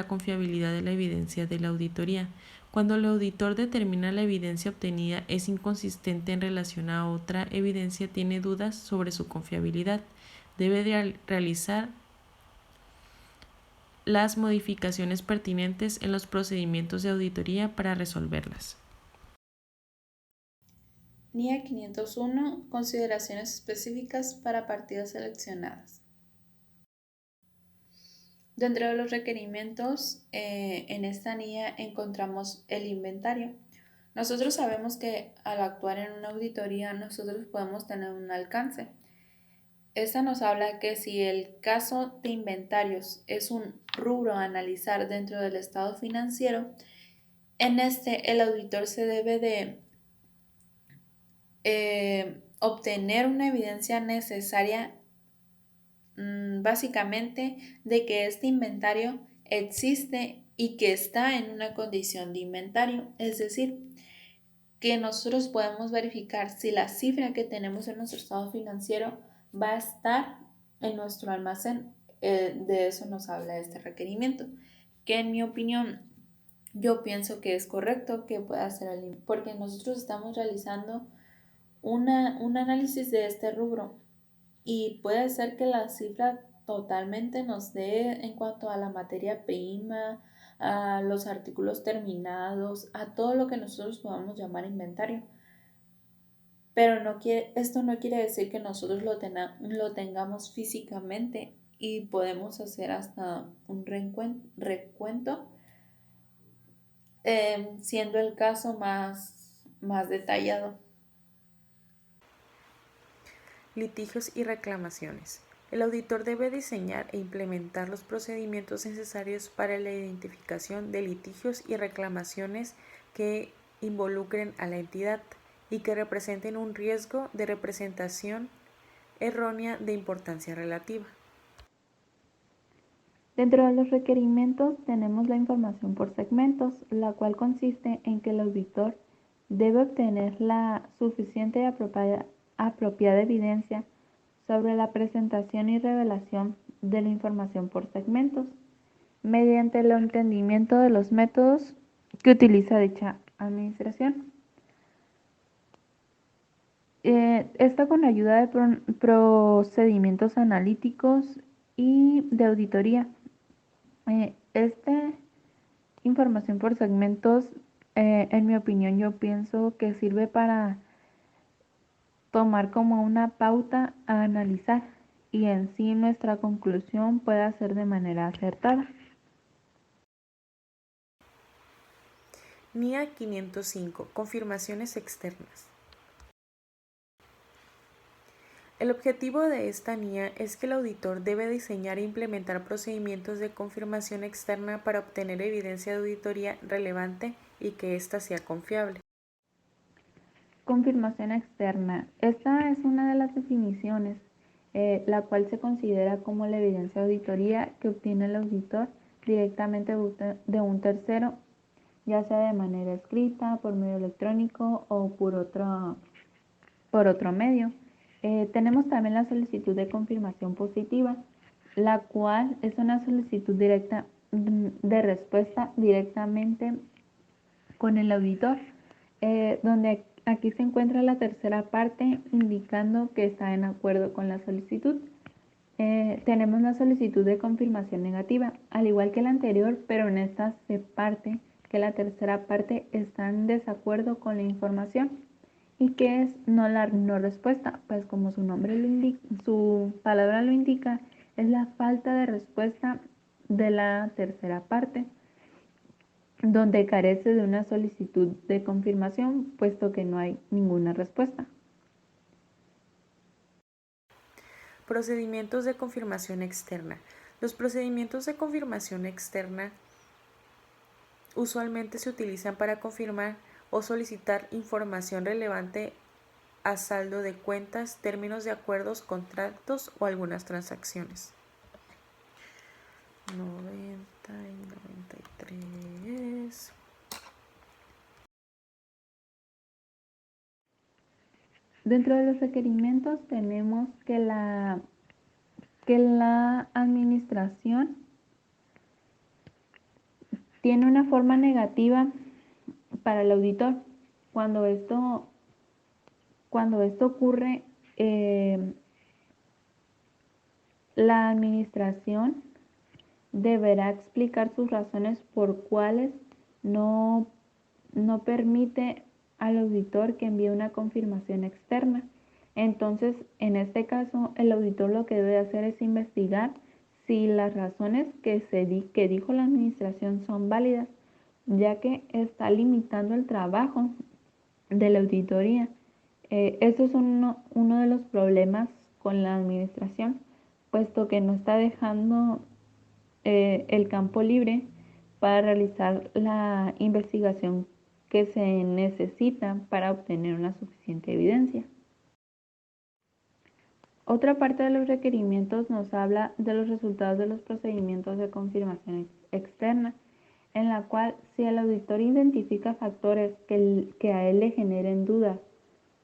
confiabilidad de la evidencia de la auditoría. Cuando el auditor determina la evidencia obtenida es inconsistente en relación a otra evidencia, tiene dudas sobre su confiabilidad, debe de realizar las modificaciones pertinentes en los procedimientos de auditoría para resolverlas. NIA 501. Consideraciones específicas para partidas seleccionadas. Dentro de los requerimientos, en esta NIA encontramos el inventario. Nosotros sabemos que al actuar en una auditoría nosotros podemos tener un alcance. Esta nos habla que si el caso de inventarios es un rubro a analizar dentro del estado financiero, en este el auditor se debe de obtener una evidencia necesaria, básicamente, de que este inventario existe y que está en una condición de inventario, es decir, que nosotros podemos verificar si la cifra que tenemos en nuestro estado financiero va a estar en nuestro almacén. De eso nos habla este requerimiento, que en mi opinión yo pienso que es correcto que pueda hacer porque nosotros estamos realizando un análisis de este rubro y puede ser que la cifra totalmente nos dé en cuanto a la materia prima, a los artículos terminados, a todo lo que nosotros podamos llamar inventario. Pero esto no quiere decir que nosotros lo tengamos físicamente y podemos hacer hasta un recuento, siendo el caso más detallado. Litigios y reclamaciones. El auditor debe diseñar e implementar los procedimientos necesarios para la identificación de litigios y reclamaciones que involucren a la entidad y que representen un riesgo de representación errónea de importancia relativa. Dentro de los requerimientos tenemos la información por segmentos, la cual consiste en que el auditor debe obtener la suficiente y apropiada evidencia sobre la presentación y revelación de la información por segmentos, mediante el entendimiento de los métodos que utiliza dicha administración. Esto con ayuda de procedimientos analíticos y de auditoría. Esta información por segmentos, en mi opinión, yo pienso que sirve para tomar como una pauta a analizar y en sí nuestra conclusión pueda ser de manera acertada. NIA 505. Confirmaciones externas. El objetivo de esta NIA es que el auditor debe diseñar e implementar procedimientos de confirmación externa para obtener evidencia de auditoría relevante y que ésta sea confiable. Confirmación externa. Esta es una de las definiciones, la cual se considera como la evidencia de auditoría que obtiene el auditor directamente de un tercero, ya sea de manera escrita, por medio electrónico o por otro medio. Tenemos también la solicitud de confirmación positiva, la cual es una solicitud directa de respuesta directamente con el auditor, donde aquí se encuentra la tercera parte indicando que está en acuerdo con la solicitud. Tenemos la solicitud de confirmación negativa, al igual que la anterior, pero en esta se parte que la tercera parte está en desacuerdo con la información. ¿Y qué es no respuesta? Pues como su nombre lo indica, su palabra lo indica, es la falta de respuesta de la tercera parte, donde carece de una solicitud de confirmación, puesto que no hay ninguna respuesta. Procedimientos de confirmación externa. Los procedimientos de confirmación externa usualmente se utilizan para confirmar o solicitar información relevante a saldo de cuentas, términos de acuerdos, contratos o algunas transacciones. 90 y 93. Dentro de los requerimientos tenemos que la administración tiene una forma negativa para el auditor. Cuando esto ocurre, la administración deberá explicar sus razones por cuales no permite al auditor que envíe una confirmación externa. Entonces, en este caso, el auditor lo que debe hacer es investigar si las razones que dijo la administración son válidas, ya que está limitando el trabajo de la auditoría. Estos son uno de los problemas con la administración, puesto que no está dejando el campo libre para realizar la investigación que se necesita para obtener una suficiente evidencia. Otra parte de los requerimientos nos habla de los resultados de los procedimientos de confirmación externa, en la cual si el auditor identifica factores que a él le generen dudas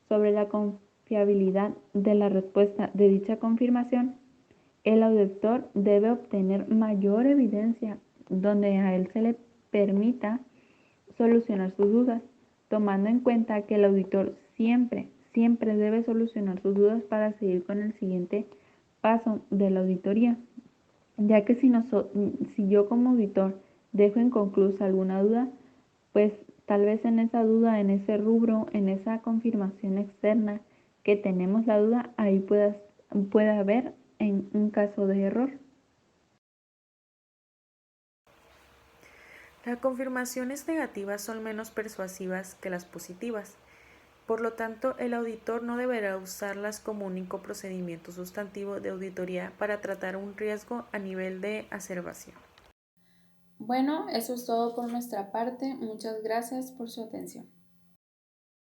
sobre la confiabilidad de la respuesta de dicha confirmación, el auditor debe obtener mayor evidencia donde a él se le permita solucionar sus dudas, tomando en cuenta que el auditor siempre debe solucionar sus dudas para seguir con el siguiente paso de la auditoría, ya que si yo como auditor dejo inconclusa alguna duda, pues tal vez en esa duda, en ese rubro, en esa confirmación externa que tenemos la duda, ahí pueda haber en un caso de error. Las confirmaciones negativas son menos persuasivas que las positivas. Por lo tanto, el auditor no deberá usarlas como único procedimiento sustantivo de auditoría para tratar un riesgo a nivel de aservación. Bueno, eso es todo por nuestra parte. Muchas gracias por su atención.